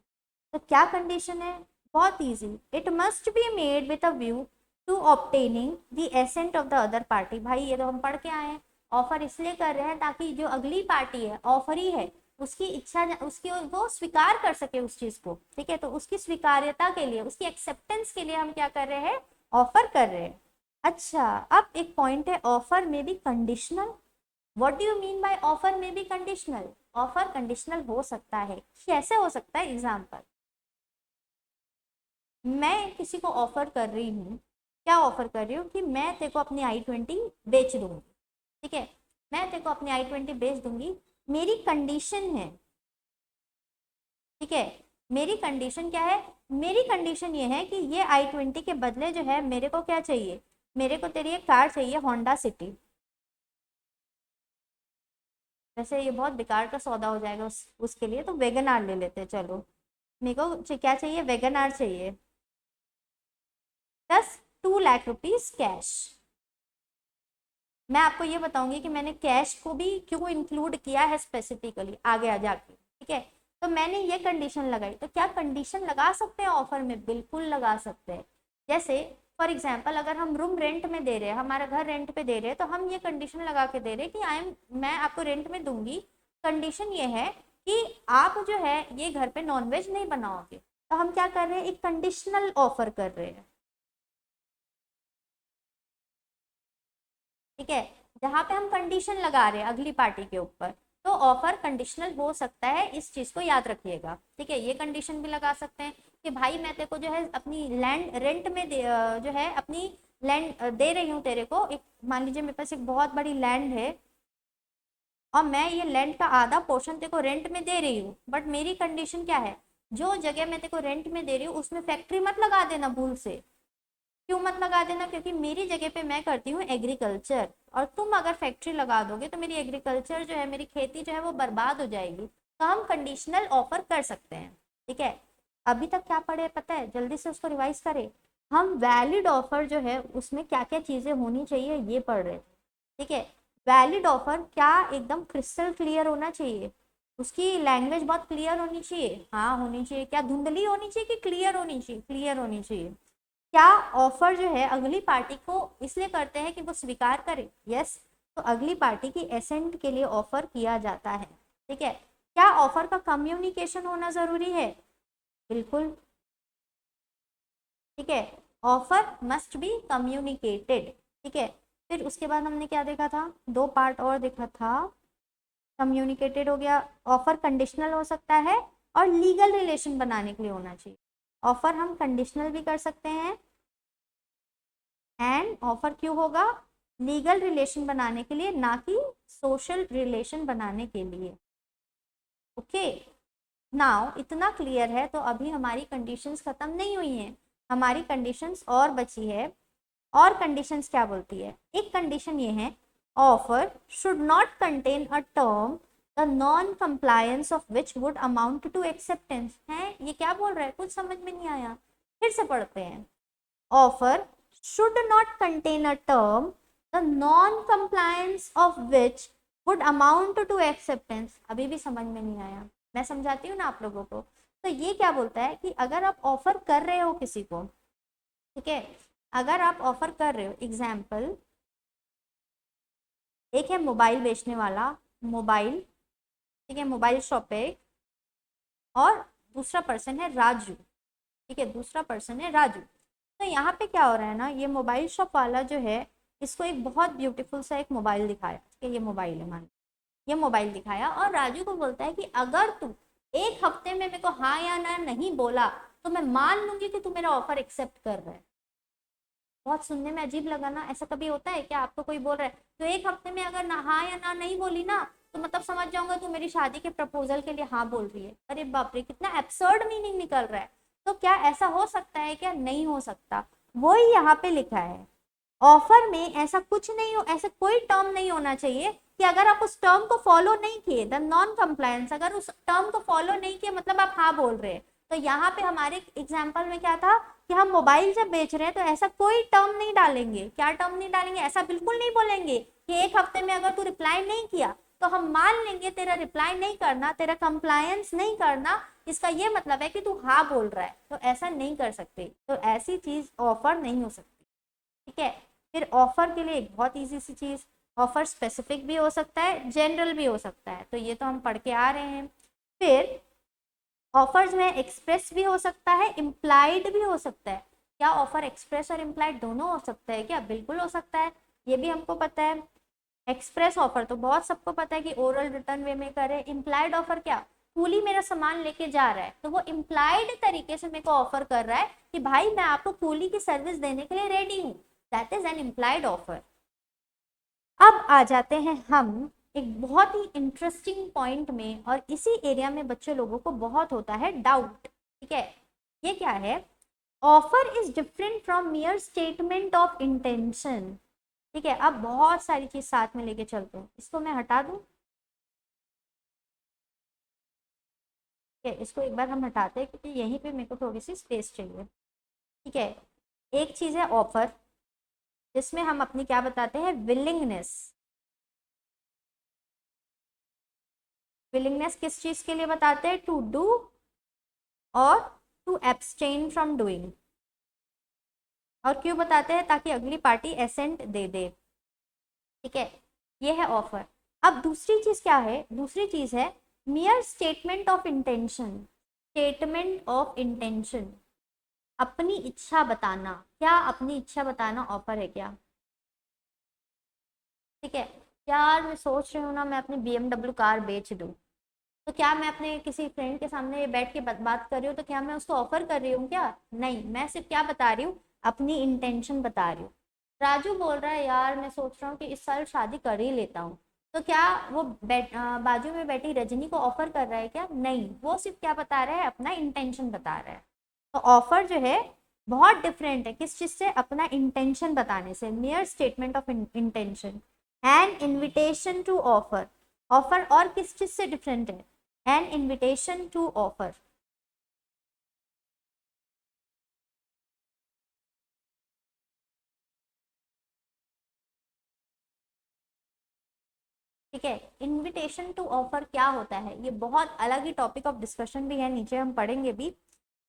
तो क्या कंडीशन है? बहुत easy, it must be made with a view to obtaining the assent of the other party. भाई ये तो हम पढ़ के आए हैं, ऑफर इसलिए कर रहे हैं ताकि जो अगली पार्टी है, ऑफरी है, उसकी इच्छा, उसकी वो स्वीकार कर सके उस चीज को। ठीक है, तो उसकी स्वीकार्यता के लिए, उसकी एक्सेप्टेंस के लिए हम क्या कर रहे हैं? ऑफर कर रहे हैं। अच्छा, अब एक पॉइंट है, ऑफर में भी conditional. What do you mean by offer में भी कंडीशनल? ऑफर कंडीशनल हो सकता है, कैसे हो सकता है? एग्जाम्पल, मैं किसी को ऑफर कर रही हूँ, क्या ऑफर कर रही हूँ कि मैं तेरे को अपनी i20 बेच दूंगी। ठीक है, मैं तेरे को अपनी i20 बेच दूंगी, मेरी कंडीशन है, ठीक है, मेरी कंडीशन क्या है, मेरी कंडीशन ये है कि ये I-20 के बदले जो है मेरे को क्या चाहिए, मेरे को तेरी एक कार चाहिए होंडा सिटी। वैसे ये बहुत बेकार का सौदा हो जाएगा उसके लिए, तो वेगन आर ले लेते हैं। चलो मेरे को क्या चाहिए, वेगन आर चाहिए, प्लस 2 लाख रुपीज कैश। मैं आपको ये बताऊंगी कि मैंने कैश को भी क्यों इंक्लूड किया है स्पेसिफिकली आगे आ जाके, ठीक है। तो मैंने ये कंडीशन लगाई, तो क्या कंडीशन लगा सकते हैं ऑफर में, बिल्कुल लगा सकते हैं। जैसे फॉर एग्जाम्पल अगर हम रूम रेंट में दे रहे हैं, हमारा घर रेंट पे दे रहे हैं, तो हम ये कंडीशन लगा के दे रहे हैं कि मैं आपको रेंट में दूंगी, कंडीशन ये है कि आप जो है ये घर पे नॉनवेज नहीं बनाओगे। तो हम क्या कर रहे हैं, एक कंडीशनल ऑफर कर रहे हैं, ठीक है, जहां पे हम कंडीशन लगा रहे हैं अगली पार्टी के ऊपर। तो ऑफर कंडीशनल हो सकता है, इस चीज को याद रखिएगा, ठीक है। ये कंडीशन भी लगा सकते हैं कि भाई मैं तेरे को जो है अपनी लैंड रेंट में जो है अपनी लैंड दे रही हूँ तेरे को, एक मान लीजिए मेरे पास एक बहुत बड़ी लैंड है और मैं ये लैंड का आधा पोर्शन तेरे को रेंट में दे रही हूँ, बट मेरी कंडीशन क्या है, जो जगह मैं तेरे को रेंट में दे रही हूँ उसमें फैक्ट्री मत लगा देना भूल से। क्यों मत लगा देना, क्योंकि मेरी जगह पे मैं करती हूँ एग्रीकल्चर, और तुम अगर फैक्ट्री लगा दोगे तो मेरी एग्रीकल्चर जो है, मेरी खेती जो है वो बर्बाद हो जाएगी। तो हम कंडीशनल ऑफर कर सकते हैं, ठीक है। अभी तक क्या पढ़े पता है, जल्दी से उसको रिवाइज करें। हम वैलिड ऑफर जो है उसमें क्या क्या चीजें होनी चाहिए ये पढ़ रहे थे, ठीक है। वैलिड ऑफर क्या एकदम क्रिस्टल क्लियर होना चाहिए, उसकी लैंग्वेज बहुत क्लियर होनी चाहिए, हाँ होनी चाहिए। क्या धुंधली होनी चाहिए कि क्लियर होनी चाहिए, क्लियर होनी चाहिए। क्या ऑफर जो है अगली पार्टी को इसलिए करते हैं कि वो स्वीकार करे, यस। तो अगली पार्टी की एसेंट के लिए ऑफर किया जाता है, ठीक है। क्या ऑफर का कम्युनिकेशन होना जरूरी है, बिल्कुल, ठीक है। ऑफर मस्ट बी कम्युनिकेटेड, ठीक है। फिर उसके बाद हमने क्या देखा था, दो पार्ट और देखा था। कम्युनिकेटेड हो गया, ऑफर कंडीशनल हो सकता है और लीगल रिलेशन बनाने के लिए होना चाहिए। ऑफर हम कंडीशनल भी कर सकते हैं, एंड ऑफर क्यों होगा, लीगल रिलेशन बनाने के लिए, ना कि सोशल रिलेशन बनाने के लिए, ओके। नाउ इतना क्लियर है, तो अभी हमारी कंडीशंस खत्म नहीं हुई हैं, हमारी कंडीशंस और बची है। और कंडीशंस क्या बोलती है, एक कंडीशन ये है, offer should not contain a term the non compliance of which would amount to acceptance. है ये क्या बोल रहा है, कुछ समझ में नहीं आया, फिर से पढ़ते हैं। Offer should not contain a term the non-compliance of which would amount to acceptance। अभी भी समझ में नहीं आया, मैं समझाती हूँ ना आप लोगों को। तो ये क्या बोलता है कि अगर आप ऑफर कर रहे हो किसी को, ठीक है, अगर आप ऑफर कर रहे हो, एग्जाम्पल एक है मोबाइल बेचने वाला, मोबाइल, ठीक है, मोबाइल शॉप पे, और दूसरा पर्सन है राजू, ठीक है, दूसरा पर्सन है राजू। तो यहाँ पे क्या हो रहा है ना, ये मोबाइल शॉप वाला जो है इसको एक बहुत ब्यूटीफुल सा एक मोबाइल दिखाया, ठीक है, ये मोबाइल है मान, ये मोबाइल दिखाया और राजू को बोलता है कि अगर तू एक हफ्ते में मेरे को हाँ या ना नहीं बोला तो मैं मान लूंगी कि तू मेरा ऑफर एक्सेप्ट कर रहा है। बहुत सुनने में अजीब लगा ना, ऐसा कभी होता है क्या, आपको कोई बोल रहा है तो एक हफ्ते में अगर ना हाँ या ना नहीं बोली ना तो मतलब समझ जाऊंगा तू मेरी शादी के प्रपोजल के लिए हाँ बोल रही है। अरे बाप रे, कितना एब्सर्ड मीनिंग निकल रहा है। तो क्या ऐसा हो सकता है क्या, नहीं हो सकता, वो ही यहाँ पे लिखा है। ऑफर में ऐसा कुछ नहीं हो, ऐसा कोई टर्म नहीं होना चाहिए कि अगर आप उस टर्म को फॉलो नहीं किए, द नॉन कंप्लायंस, अगर उस टर्म को फॉलो नहीं किए मतलब आप हाँ बोल रहे हैं। तो यहाँ पे हमारे एग्जाम्पल में क्या था कि हम मोबाइल जब बेच रहे हैं तो ऐसा कोई टर्म नहीं डालेंगे, क्या टर्म नहीं डालेंगे, ऐसा बिल्कुल नहीं बोलेंगे कि एक हफ्ते में अगर तू रिप्लाई नहीं किया तो हम मान लेंगे तेरा रिप्लाई नहीं करना, तेरा कंप्लायंस नहीं करना, इसका ये मतलब है कि तू हाँ बोल रहा है। तो ऐसा नहीं कर सकते, तो ऐसी चीज ऑफर नहीं हो सकती, ठीक है। फिर ऑफर के लिए एक बहुत इजी सी चीज, ऑफर स्पेसिफिक भी हो सकता है, जनरल भी हो सकता है, तो ये तो हम पढ़ के आ रहे हैं। फिर ऑफर जो है एक्सप्रेस भी हो सकता है, इम्प्लाइड भी हो सकता है। क्या ऑफर एक्सप्रेस और इम्प्लाइड दोनों हो सकता है क्या, बिल्कुल हो सकता है, ये भी हमको पता है। एक्सप्रेस ऑफर तो बहुत सबको पता है कि ओरल रिटर्न वे में करे। इम्प्लाइड ऑफर क्या, कूली मेरा सामान लेके जा रहा है तो वो इम्प्लाइड तरीके से मेरे को ऑफर कर रहा है कि भाई मैं आपको कूली की सर्विस देने के लिए रेडी हूँ, that is N implied offer. अब आ जाते हैं हम एक बहुत ही इंटरेस्टिंग पॉइंट में, और इसी एरिया में बच्चे लोगों को बहुत होता है डाउट। ठीक है, ये क्या है, offer is different from मियर statement of intention. ठीक है, अब बहुत सारी चीज साथ में लेके चलते हैं, इसको मैं हटा दूं। ठीक है, इसको एक बार हम हटाते हैं क्योंकि यहीं पे मेरे को थोड़ी सी स्पेस चाहिए। ठीक है, एक चीज है ऑफर, जिसमें हम अपनी क्या बताते हैं, विलिंगनेस। विलिंगनेस किस चीज के लिए बताते हैं, टू डू और टू एब्सटेन फ्रॉम डूइंग। और क्यों बताते हैं, ताकि अगली पार्टी एसेंट दे दे। ठीक है, ये है ऑफर। अब दूसरी चीज क्या है, दूसरी चीज है मियर statement of intention. Statement of intention, अपनी इच्छा बताना। क्या अपनी इच्छा बताना ऑफर है क्या? ठीक है, यार मैं सोच रही हूँ ना, मैं अपनी BMW कार बेच दूँ। तो क्या मैं अपने किसी फ्रेंड के सामने बैठ के बात कर रही हूँ, तो क्या मैं उसको ऑफर कर रही हूँ क्या? नहीं, मैं सिर्फ क्या बता रही हूँ, अपनी इंटेंशन बता रही हूँ। राजू बोल रहा है यार मैं सोच रहा हूँ कि इस साल शादी कर ही लेता हूँ। तो क्या वो बाजू में बैठी रजनी को ऑफर कर रहा है क्या? नहीं, वो सिर्फ क्या बता रहा है, अपना इंटेंशन बता रहा है। तो ऑफर जो है बहुत डिफरेंट है किस चीज से, अपना इंटेंशन बताने से, mere statement of intention. An invitation to offer, offer और किस चीज से डिफरेंट है, एन इन्विटेशन टू ऑफर। ठीक है, इनविटेशन टू ऑफर क्या होता है, ये बहुत अलग ही टॉपिक ऑफ डिस्कशन भी है, नीचे हम पढ़ेंगे भी।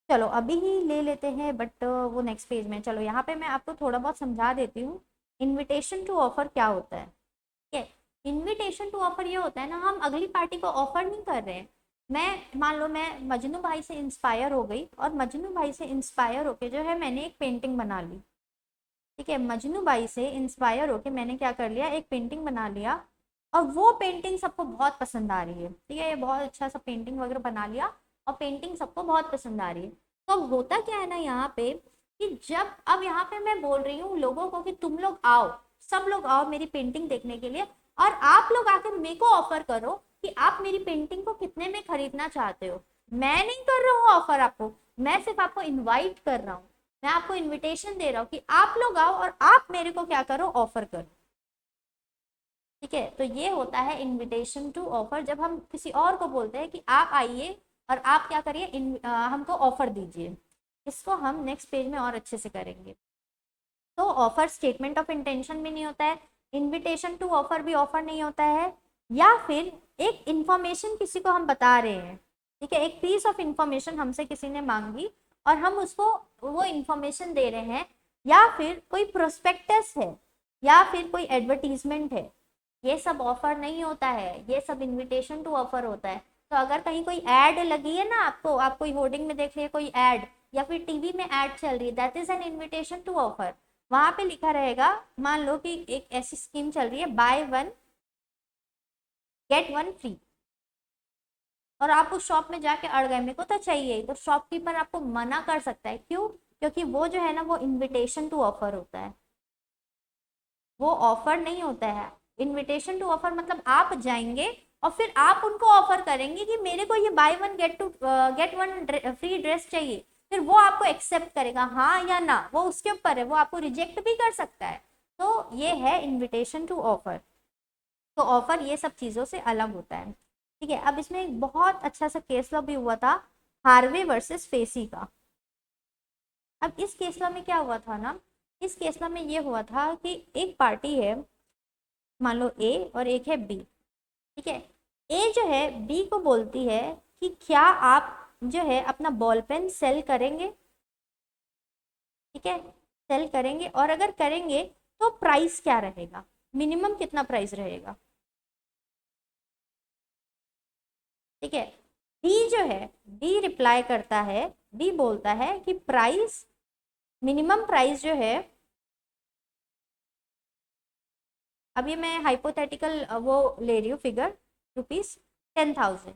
चलो अभी ही ले लेते हैं, बट वो नेक्स्ट पेज में। चलो यहाँ पे मैं आपको थोड़ा बहुत समझा देती हूँ, इनविटेशन टू ऑफर क्या होता है। ठीक है, इनविटेशन टू ऑफर ये होता है ना, हम अगली पार्टी को ऑफर नहीं कर रहे हैं। मैं मान लो मैं मजनू भाई से इंस्पायर हो गई, और मजनू भाई से इंस्पायर होके जो है मैंने एक पेंटिंग बना ली। ठीक है, मजनू बाई से इंस्पायर होके मैंने क्या कर लिया, एक पेंटिंग बना लिया, और वो पेंटिंग सबको बहुत पसंद आ रही है। ठीक है, ये बहुत अच्छा सा पेंटिंग वगैरह बना लिया, और पेंटिंग सबको बहुत पसंद आ रही है। तो अब होता क्या है ना यहाँ पे, कि जब अब यहाँ पे मैं बोल रही हूँ लोगों को कि तुम लोग आओ, सब लोग आओ मेरी पेंटिंग देखने के लिए, और आप लोग आके मेरे को ऑफर करो कि आप मेरी पेंटिंग को कितने में खरीदना चाहते हो। मैं नहीं कर रहा हूँ ऑफर आपको, मैं सिर्फ आपको इन्वाइट कर रहा हूँ, मैं आपको इनविटेशन दे रहा हूँ कि आप लोग आओ और आप मेरे को क्या करो, ऑफर करो। ठीक है, तो ये होता है इनविटेशन टू ऑफर, जब हम किसी और को बोलते हैं कि आप आइए और आप क्या करिए, हमको ऑफर दीजिए। इसको हम नेक्स्ट पेज में और अच्छे से करेंगे। तो ऑफर स्टेटमेंट ऑफ इंटेंशन भी नहीं होता है, इनविटेशन टू ऑफर भी ऑफर नहीं होता है, या फिर एक इंफॉर्मेशन किसी को हम बता रहे हैं। ठीक है, एक पीस ऑफ इंफॉर्मेशन हमसे किसी ने मांगी और हम उसको वो इंफॉर्मेशन दे रहे हैं, या फिर कोई प्रोस्पेक्टस है, या फिर कोई एडवर्टीजमेंट है, ये सब ऑफर नहीं होता है, ये सब इनविटेशन टू ऑफर होता है। तो अगर कहीं कोई ऐड लगी है ना आपको, आप कोई होर्डिंग में देख रहे हैं कोई ऐड, या फिर टीवी में ऐड चल रही है, that is an invitation to offer. वहां पे लिखा रहेगा, मान लो कि एक ऐसी स्कीम चल रही है, by one get one free, और आप उस शॉप में जाके अड़ गए, मेरे को तो चाहिए, तो शॉपकीपर आपको मना कर सकता है। क्यों? क्योंकि वो जो है ना, वो इनविटेशन टू ऑफर होता है, वो ऑफर नहीं होता है। इनविटेशन टू ऑफर मतलब आप जाएंगे और फिर आप उनको ऑफर करेंगे कि मेरे को ये by one get one free dress चाहिए, फिर वो आपको एक्सेप्ट करेगा हाँ या ना, वो उसके ऊपर है, वो आपको रिजेक्ट भी कर सकता है। तो ये है इनविटेशन टू ऑफर। तो ऑफर ये सब चीज़ों से अलग होता है। ठीक है, अब इसमें एक बहुत अच्छा सा केस लॉ भी हुआ था, हार्वे वर्सेस फेसी का। अब इस केस लॉ में क्या हुआ था ना, इस केस लॉ में ये हुआ था कि एक पार्टी है, मान लो ए, और एक है बी। ठीक है, ए जो है बी को बोलती है कि क्या आप जो है अपना बॉल पेन सेल करेंगे। ठीक है, सेल करेंगे, और अगर करेंगे तो प्राइस क्या रहेगा, मिनिमम कितना प्राइस रहेगा। ठीक है, बी जो है, बी रिप्लाई करता है, बी बोलता है कि प्राइस, मिनिमम प्राइस जो है, अभी मैं हाइपोथेटिकल वो ले रही हूँ फिगर, ₹10,000।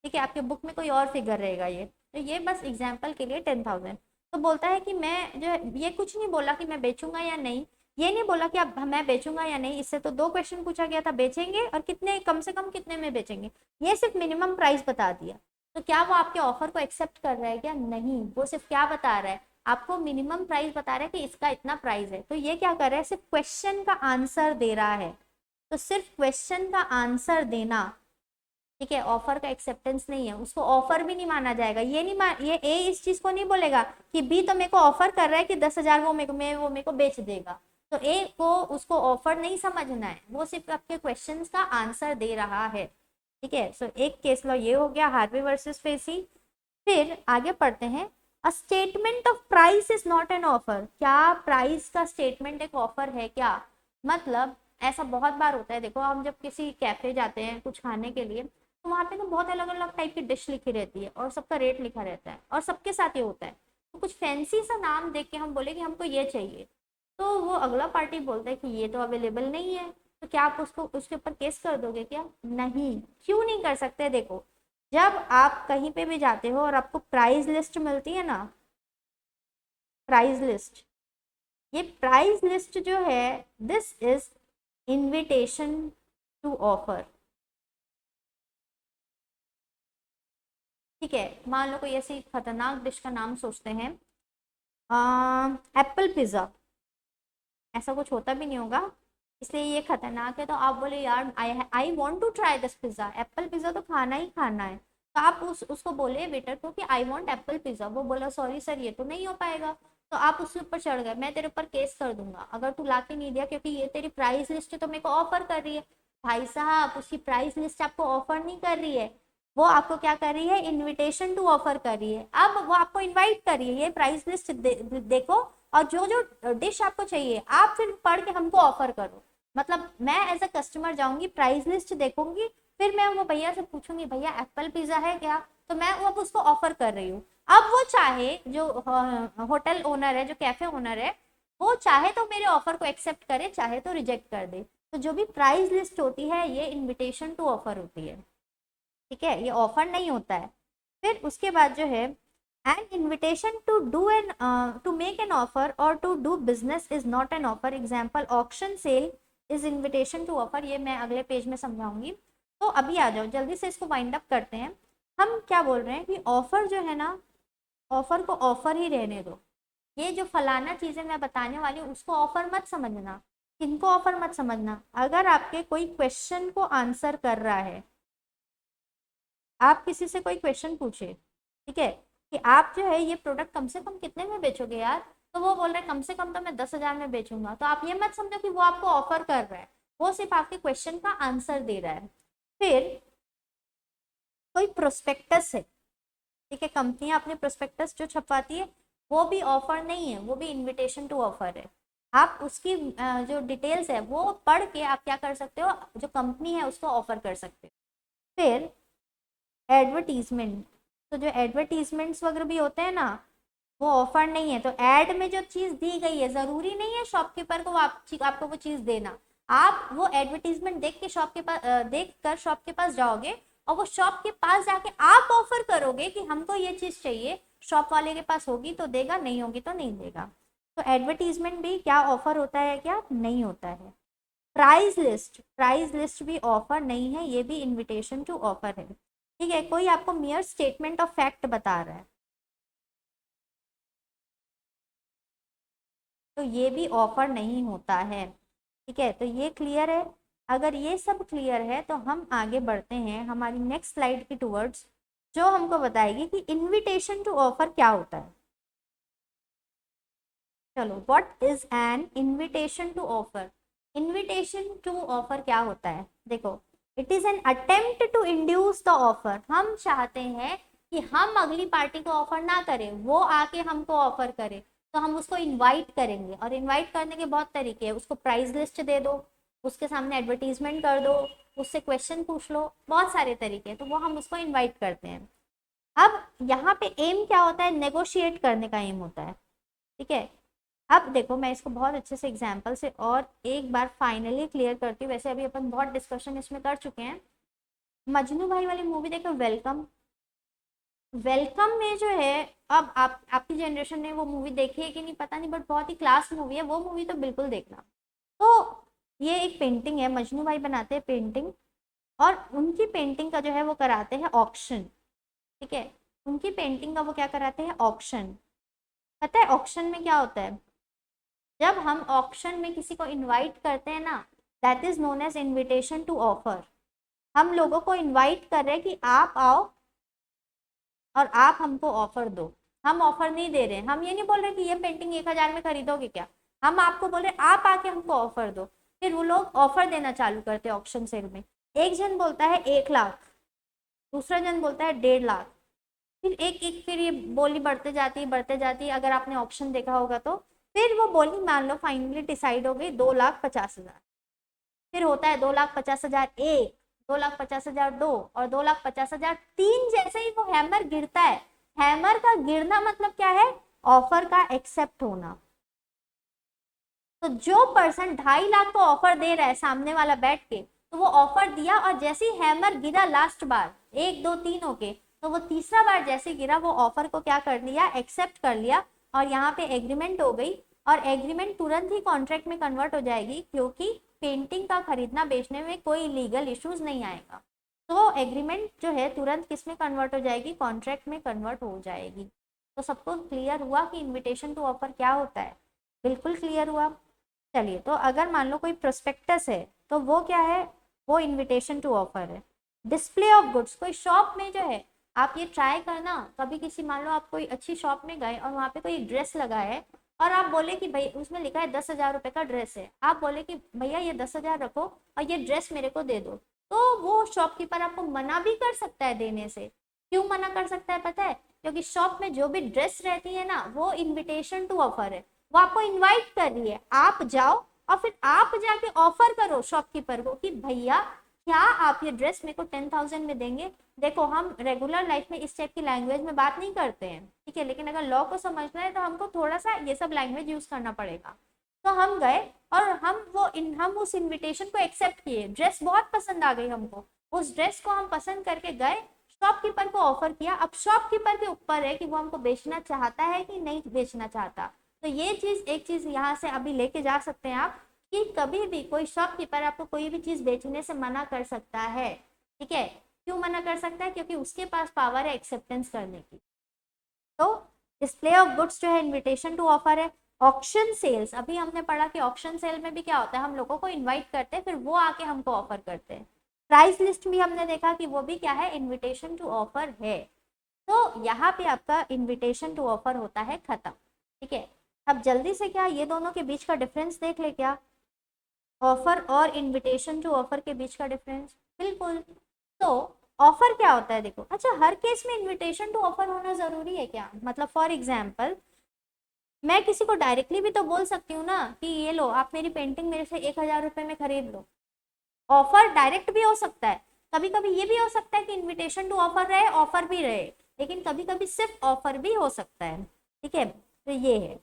ठीक है, आपके बुक में कोई और फिगर रहेगा ये, तो ये बस एग्जाम्पल के लिए 10,000। तो बोलता है कि मैं जो है, ये कुछ नहीं बोला कि मैं बेचूंगा या नहीं, ये नहीं बोला कि अब मैं बेचूंगा या नहीं, इससे तो दो क्वेश्चन पूछा गया था, बेचेंगे और कितने, कम से कम कितने में बेचेंगे, ये सिर्फ मिनिमम प्राइस बता दिया। तो क्या वो आपके ऑफर को एक्सेप्ट कर रहा है क्या? नहीं, वो सिर्फ क्या बता रहा है, आपको मिनिमम प्राइस बता रहा है कि इसका इतना प्राइस है। तो ये क्या कर रहा है, सिर्फ क्वेश्चन का आंसर दे रहा है। तो सिर्फ क्वेश्चन का आंसर देना, ठीक है, ऑफर का एक्सेप्टेंस नहीं है, उसको ऑफर भी नहीं माना जाएगा। ये नहीं ये ए इस चीज को नहीं बोलेगा कि बी तो मेरे को ऑफर कर रहा है कि 10,000 वो मेरे को बेच देगा, तो ए को उसको ऑफर नहीं समझना है, वो सिर्फ आपके क्वेश्चंस का आंसर दे रहा है। ठीक है, सो एक केस लॉ ये हो गया, हार्वे वर्सेस फेसी। फिर आगे पढ़ते हैं, a statement of price is not an offer. क्या प्राइस का स्टेटमेंट एक ऑफर है क्या? मतलब ऐसा बहुत बार होता है, देखो हम जब किसी कैफे जाते हैं कुछ खाने के लिए, तो वहाँ पे ना बहुत अलग अलग टाइप की डिश लिखी रहती है और सबका रेट लिखा रहता है, और सबके साथ ये होता है। तो कुछ फैंसी सा नाम देख के हम बोले कि हमको ये चाहिए, तो वो अगला पार्टी बोलता है कि ये तो अवेलेबल नहीं है, तो क्या आप उसको उसके ऊपर केस कर दोगे क्या? नहीं। क्यों नहीं कर सकते? देखो, जब आप कहीं पे भी जाते हो और आपको प्राइस लिस्ट मिलती है ना, प्राइस लिस्ट, ये प्राइस लिस्ट जो है, this is invitation to offer. ठीक है, मान लो कोई ऐसी खतरनाक डिश का नाम सोचते हैं, एप्पल पिज्ज़ा, ऐसा कुछ होता भी नहीं होगा, इसलिए ये खतरनाक है। तो आप बोले यार I want to try this pizza, apple pizza तो खाना ही खाना है। तो आप उसको बोले वेटर को कि आई वॉन्ट एप्पल पिज़्ज़ा, वो बोला सॉरी सर ये तो नहीं हो पाएगा। तो आप उसके ऊपर चढ़ गए, मैं तेरे ऊपर केस कर दूंगा अगर तू ला के नहीं दिया, क्योंकि ये तेरी प्राइस लिस्ट तो मेरे को ऑफर कर रही है। भाई साहब, उसकी प्राइस लिस्ट आपको ऑफर नहीं कर रही है, वो आपको क्या कर रही है, इनविटेशन टू ऑफर कर रही है। अब वो आपको इनवाइट कर रही है, ये प्राइस लिस्ट देखो, और जो जो डिश आपको चाहिए आप फिर पढ़ के हमको ऑफर करो। मतलब मैं एज अ कस्टमर जाऊंगी, प्राइस लिस्ट देखूंगी, फिर मैं वो भैया से पूछूंगी भैया एप्पल पिज्जा है क्या, तो मैं वो अब उसको ऑफर कर रही हूँ। अब वो चाहे जो होटल ओनर है, जो कैफे ओनर है, वो चाहे तो मेरे ऑफर को एक्सेप्ट करे, चाहे तो रिजेक्ट कर दे। तो जो भी प्राइस लिस्ट होती है ये इनविटेशन टू ऑफर होती है। ठीक है, ये ऑफर नहीं होता है। फिर उसके बाद जो है, an invitation to do an to make an offer और to do business is not an offer. Example auction sale is invitation to offer. ये मैं अगले पेज में समझाऊंगी। तो अभी आ जाओ, जल्दी से इसको वाइंड अप करते हैं। हम क्या बोल रहे हैं कि ऑफर जो है ना, ऑफर को ऑफर ही रहने दो। ये जो फलाना चीजें मैं बताने वाली हूँ उसको ऑफर मत समझना। किनको ऑफर मत समझना? अगर आपके कोई क्वेश्चन को आंसर कर रहा है, आप किसी से कोई क्वेश्चन पूछे, ठीक है, कि आप जो है ये प्रोडक्ट कम से कम कितने में बेचोगे यार, तो वो बोल रहे हैं कम से कम तो मैं 10,000 में बेचूंगा, तो आप ये मत समझो कि वो आपको ऑफर कर रहा है, वो सिर्फ आपके क्वेश्चन का आंसर दे रहा है। फिर कोई प्रोस्पेक्टस है, ठीक है, कंपनियां अपने प्रोस्पेक्टस जो छपवाती है, वो भी ऑफर नहीं है, वो भी इनविटेशन टू ऑफर है। आप उसकी जो डिटेल्स है वो पढ़ के आप क्या कर सकते हो, जो कंपनी है उसको ऑफर कर सकते हो। फिर एडवर्टीजमेंट, तो जो एडवर्टीजमेंट्स वगैरह भी होते हैं ना, वो ऑफर नहीं है। तो एड में जो चीज दी गई है, जरूरी नहीं है शॉपकीपर को आपको वो चीज देना। आप वो एडवर्टीजमेंट देख के शॉप के पास देख कर शॉप के पास जाओगे, और वो शॉप के पास जाके आप ऑफर करोगे कि हमको ये चीज चाहिए। शॉप वाले के पास होगी तो देगा, नहीं होगी तो नहीं देगा। तो एडवर्टीजमेंट भी क्या ऑफर होता है क्या? नहीं होता है। प्राइस लिस्ट, प्राइस लिस्ट भी ऑफर नहीं है, ये भी इनविटेशन टू ऑफर है। ठीक है, कोई आपको मियर स्टेटमेंट ऑफ फैक्ट बता रहा है, तो ये भी ऑफर नहीं होता है। ठीक है, तो ये क्लियर है। अगर ये सब क्लियर है तो हम आगे बढ़ते हैं हमारी नेक्स्ट स्लाइड की टूवर्ड्स, जो हमको बताएगी कि इनविटेशन टू ऑफर क्या होता है। चलो, what is an invitation to offer? Invitation to offer क्या होता है? देखो, it is an attempt to induce the offer. हम चाहते हैं कि हम अगली पार्टी को ऑफर ना करें, वो आके हमको ऑफर करे, तो हम उसको इनवाइट करेंगे। और इनवाइट करने के बहुत तरीके हैं, उसको प्राइस लिस्ट दे दो, उसके सामने एडवर्टीजमेंट कर दो, उससे क्वेश्चन पूछ लो, बहुत सारे तरीके हैं, तो वो हम उसको इन्वाइट करते हैं। अब यहाँ पे एम क्या होता है? नेगोशिएट करने का एम होता है। ठीक है, अब देखो मैं इसको बहुत अच्छे से एग्जाम्पल से और एक बार फाइनली क्लियर करती हूँ। वैसे अभी अपन बहुत डिस्कशन इसमें कर चुके हैं। मजनू भाई वाली मूवी देखो, वेलकम। वेलकम में जो है, अब आपकी जनरेशन ने वो मूवी देखी है कि नहीं पता नहीं, बट बहुत ही क्लास मूवी है वो मूवी, तो बिल्कुल देखना। तो ये एक पेंटिंग है, मजनू भाई बनाते हैं पेंटिंग, और उनकी पेंटिंग का जो है वो कराते हैं ऑक्शन। ठीक है, उनकी पेंटिंग का वो क्या कराते हैं, ऑक्शन। पता है ऑक्शन में क्या होता है, जब हम ऑक्शन में किसी को इनवाइट करते हैं ना, that is known as invitation to offer. हम लोगों को इनवाइट कर रहे हैं कि आप आओ और आप हमको ऑफर दो। हम ऑफर नहीं दे रहे, हम ये नहीं बोल रहे कि ये पेंटिंग 1000 में खरीदोगे क्या, हम आपको बोल रहे आप आके हमको ऑफर दो। फिर वो लोग ऑफर देना चालू करते हैं ऑक्शन सेल में। एक जन बोलता है 1 लाख, दूसरा जन बोलता है 1.5 लाख, फिर एक एक फिर ये बोली बढ़ते जाती है। अगर आपने ऑप्शन देखा होगा तो फिर वो बोली मान लो फाइनली डिसाइड हो गई 2,50,000। फिर होता है 2,50,000 एक, 2,50,000 दो, और 2,50,000 तीन। जैसे ही वो हैमर गिरता है, हैमर का गिरना मतलब क्या है, ऑफर का एक्सेप्ट होना। तो जो पर्सन 2.5 लाख को ऑफर दे रहा है सामने वाला बैठ के, तो वो ऑफर दिया और जैसे ही हैमर गिरा लास्ट बार 1 2 3 होके, तो वो तीसरा बार जैसे गिरा वो ऑफर को क्या कर लिया, एक्सेप्ट कर लिया, और यहाँ पे एग्रीमेंट हो गई। और एग्रीमेंट तुरंत ही कॉन्ट्रैक्ट में कन्वर्ट हो जाएगी, क्योंकि पेंटिंग का खरीदना बेचने में कोई लीगल इश्यूज नहीं आएगा। तो एग्रीमेंट जो है तुरंत किस में कन्वर्ट हो जाएगी, कॉन्ट्रैक्ट में कन्वर्ट हो जाएगी। तो सबको क्लियर हुआ कि इन्विटेशन टू ऑफर क्या होता है, बिल्कुल क्लियर हुआ। चलिए, तो अगर मान लो कोई प्रोस्पेक्टस है तो वो क्या है, वो इनविटेशन टू ऑफर है। डिस्प्ले ऑफ गुड्स, कोई शॉप में जो है, आप ये ट्राई करना कभी, किसी मान लो आप कोई अच्छी शॉप में गए और वहाँ पे कोई ड्रेस लगा है और आप बोले कि भाई उसमें लिखा है 10,000 रुपये का ड्रेस है, आप बोले कि भैया ये 10,000 रखो और ये ड्रेस मेरे को दे दो, तो वो शॉपकीपर आपको मना भी कर सकता है देने से। क्यों मना कर सकता है पता है, क्योंकि शॉप में जो भी ड्रेस रहती है ना वो इन्विटेशन टू ऑफर है, वो आपको इनवाइट कर रही है, आप जाओ और फिर आप जाके ऑफर करो शॉपकीपर को कि भैया क्या आप ये ड्रेस मेरे को 10,000 में देंगे। देखो हम रेगुलर लाइफ में इस टाइप की लैंग्वेज में बात नहीं करते हैं, ठीक है, लेकिन अगर लॉ को समझना है तो हमको थोड़ा सा ये सब लैंग्वेज यूज करना पड़ेगा। तो हम गए और हम उस इन्विटेशन को एक्सेप्ट किए, ड्रेस बहुत पसंद आ गई हमको, उस ड्रेस को हम पसंद करके गए, शॉपकीपर को ऑफर किया। अब शॉपकीपर के ऊपर है कि वो हमको बेचना चाहता है कि नहीं बेचना चाहता। तो ये चीज, एक चीज यहाँ से अभी लेके जा सकते हैं आप, कि कभी भी कोई शॉपकीपर आपको कोई भी चीज बेचने से मना कर सकता है, ठीक है। क्यों मना कर सकता है, क्योंकि उसके पास पावर है एक्सेप्टेंस करने की। तो डिस्प्ले ऑफ गुड्स जो है इनविटेशन टू ऑफर है। ऑक्शन सेल्स, अभी हमने पढ़ा कि ऑक्शन सेल में भी क्या होता है, हम लोगों को इनवाइट करते हैं फिर वो आके हमको ऑफर करते हैं। प्राइस लिस्ट भी हमने देखा कि वो भी क्या है, इनविटेशन टू ऑफर है। तो यहाँ पे आपका इनविटेशन टू ऑफर होता है खत्म, ठीक है। अब जल्दी से क्या ये दोनों के बीच का डिफरेंस देख ले, क्या ऑफर और इनविटेशन टू ऑफर के बीच का डिफरेंस, बिल्कुल। तो ऑफर क्या होता है देखो, अच्छा हर केस में इनविटेशन टू ऑफर होना जरूरी है क्या, मतलब फॉर एग्जाम्पल मैं किसी को डायरेक्टली भी तो बोल सकती हूँ ना कि ये लो आप मेरी पेंटिंग मेरे से 1,000 रुपये में खरीद लो। ऑफर डायरेक्ट भी हो सकता है, कभी कभी ये भी हो सकता है कि इनविटेशन टू ऑफर रहे ऑफर भी रहे, लेकिन कभी कभी सिर्फ ऑफर भी हो सकता है, ठीक है। तो ये है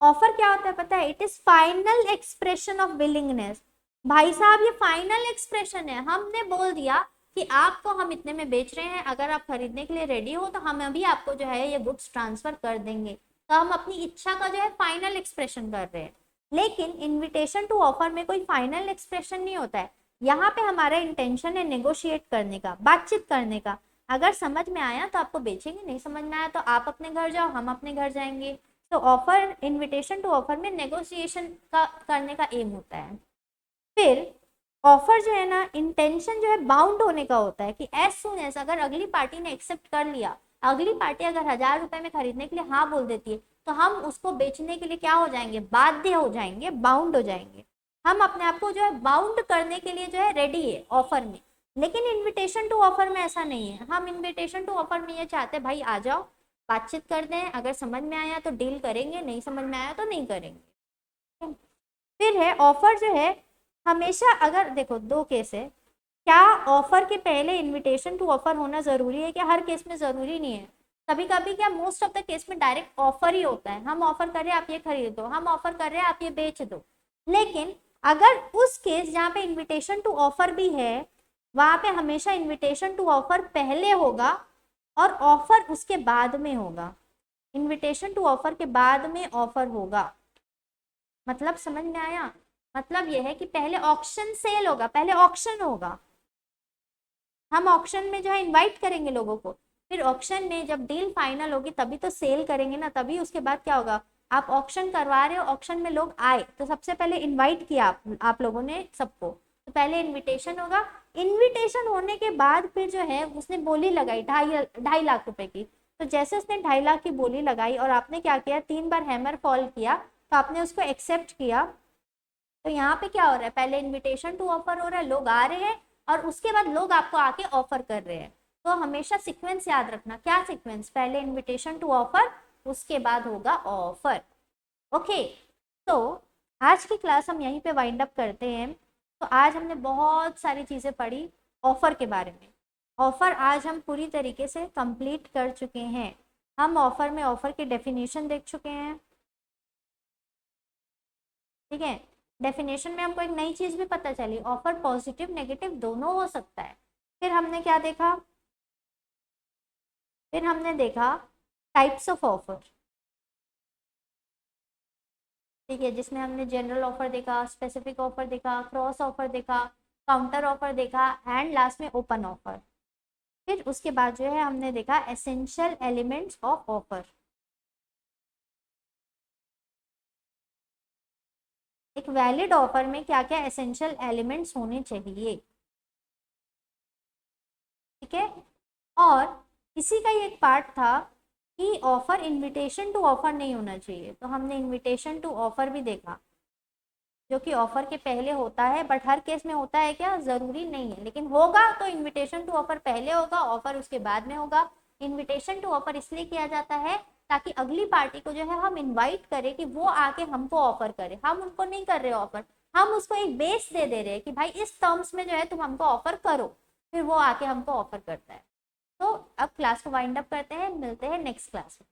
ऑफर क्या होता है पता है, it is final expression of willingness. भाई साहब ये फाइनल एक्सप्रेशन है, हमने बोल दिया कि आपको हम इतने में बेच रहे हैं, अगर आप खरीदने के लिए रेडी हो तो हम अभी आपको जो है ये गुड्स ट्रांसफर कर देंगे। तो हम अपनी इच्छा का जो है फाइनल एक्सप्रेशन कर रहे हैं। लेकिन इन्विटेशन टू ऑफर में कोई फाइनल एक्सप्रेशन नहीं होता है, यहाँ पे हमारा इंटेंशन है नेगोशिएट करने का, बातचीत करने का। अगर समझ में आया तो आपको बेचेंगे, नहीं समझ में आया तो आप अपने घर जाओ हम अपने घर जाएंगे। तो ऑफर, इनविटेशन टू ऑफर में नेगोशिएशन का करने का एम होता है। फिर ऑफर जो है ना, इंटेंशन जो है बाउंड होने का होता है कि एज सुन एज अगर अगली पार्टी ने एक्सेप्ट कर लिया, अगली पार्टी अगर 1,000 रुपए में खरीदने के लिए हाँ बोल देती है, तो हम उसको बेचने के लिए क्या हो जाएंगे, बाध्य हो जाएंगे, बाउंड हो जाएंगे। हम अपने आप को जो है बाउंड करने के लिए जो है रेडी है ऑफर में। लेकिन इन्विटेशन टू ऑफर में ऐसा नहीं है, हम इन्विटेशन टू ऑफर में ये चाहते हैं भाई आ जाओ बातचीत करते हैं, अगर समझ में आया तो डील करेंगे, नहीं समझ में आया तो नहीं करेंगे। फिर है ऑफर जो है हमेशा, अगर देखो दो केस है, क्या ऑफर के पहले इनविटेशन टू ऑफर होना जरूरी है, क्या हर केस में जरूरी नहीं है। कभी कभी क्या मोस्ट ऑफ द केस में डायरेक्ट ऑफर ही होता है, हम ऑफर कर रहे हैं आप ये खरीद दो, हम ऑफर कर रहे हैं आप ये बेच दो। लेकिन अगर उस केस जहाँ पे इन्विटेशन टू ऑफर भी है, वहां पे हमेशा इन्विटेशन टू ऑफर पहले होगा और ऑफर उसके बाद में होगा। इनविटेशन टू ऑफर के बाद में ऑफर होगा, मतलब समझ में आया। मतलब यह है कि पहले ऑक्शन सेल होगा, पहले ऑक्शन होगा, हम ऑक्शन में जो है इनवाइट करेंगे लोगों को, फिर ऑक्शन में जब डील फाइनल होगी तभी तो सेल करेंगे ना, तभी उसके बाद क्या होगा, आप ऑक्शन करवा रहे हो, ऑक्शन में लोग आए तो सबसे पहले इनवाइट किया आप लोगों ने सबको, तो पहले इनविटेशन होगा, इनविटेशन होने के बाद फिर जो है उसने बोली लगाई 2.5 लाख रुपए की, तो जैसे उसने 2.5 लाख की बोली लगाई और आपने क्या किया, 3 बार हैमर फॉल किया, तो आपने उसको एक्सेप्ट किया, तो यहाँ पे क्या हो रहा है, पहले इनविटेशन टू ऑफर हो रहा है, लोग आ रहे हैं और उसके बाद लोग आपको आके ऑफर कर रहे हैं। तो हमेशा सीक्वेंस याद रखना, क्या सीक्वेंस, पहले इनविटेशन टू ऑफर, उसके बाद होगा ऑफर। ओके, तो आज की क्लास हम यहीं पे वाइंड अप करते हैं। तो आज हमने बहुत सारी चीज़ें पढ़ी ऑफर के बारे में। ऑफर आज हम पूरी तरीके से कंप्लीट कर चुके हैं। हम ऑफर में ऑफर की डेफिनेशन देख चुके हैं, ठीक है। डेफिनेशन में हमको एक नई चीज़ भी पता चली, ऑफर पॉजिटिव नेगेटिव दोनों हो सकता है। फिर हमने क्या देखा, फिर हमने देखा टाइप्स ऑफ ऑफर, ठीक है, जिसमें हमने जनरल ऑफर देखा, स्पेसिफिक ऑफर देखा, क्रॉस ऑफर देखा, काउंटर ऑफर देखा एंड लास्ट में ओपन ऑफर। फिर उसके बाद जो है हमने देखा एसेंशियल एलिमेंट्स ऑफ ऑफर। एक वैलिड ऑफर में क्या क्या एसेंशियल एलिमेंट्स होने चाहिए, ठीक है। और इसी का ही एक पार्ट था कि ऑफर इनविटेशन टू ऑफर नहीं होना चाहिए, तो हमने इनविटेशन टू ऑफर भी देखा, जो कि ऑफर के पहले होता है, बट हर केस में होता है क्या, जरूरी नहीं है, लेकिन होगा तो इनविटेशन टू ऑफर पहले होगा, ऑफर उसके बाद में होगा। इनविटेशन टू ऑफर इसलिए किया जाता है ताकि अगली पार्टी को जो है हम इनवाइट करें कि वो आके हमको ऑफर करे, हम उनको नहीं कर रहे ऑफर, हम उसको एक बेस दे रहे हैं कि भाई इस टर्म्स में जो है तुम हमको ऑफर करो, फिर वो आके हमको ऑफर करता है। तो अब क्लास को वाइंड अप करते हैं, मिलते हैं नेक्स्ट क्लास में।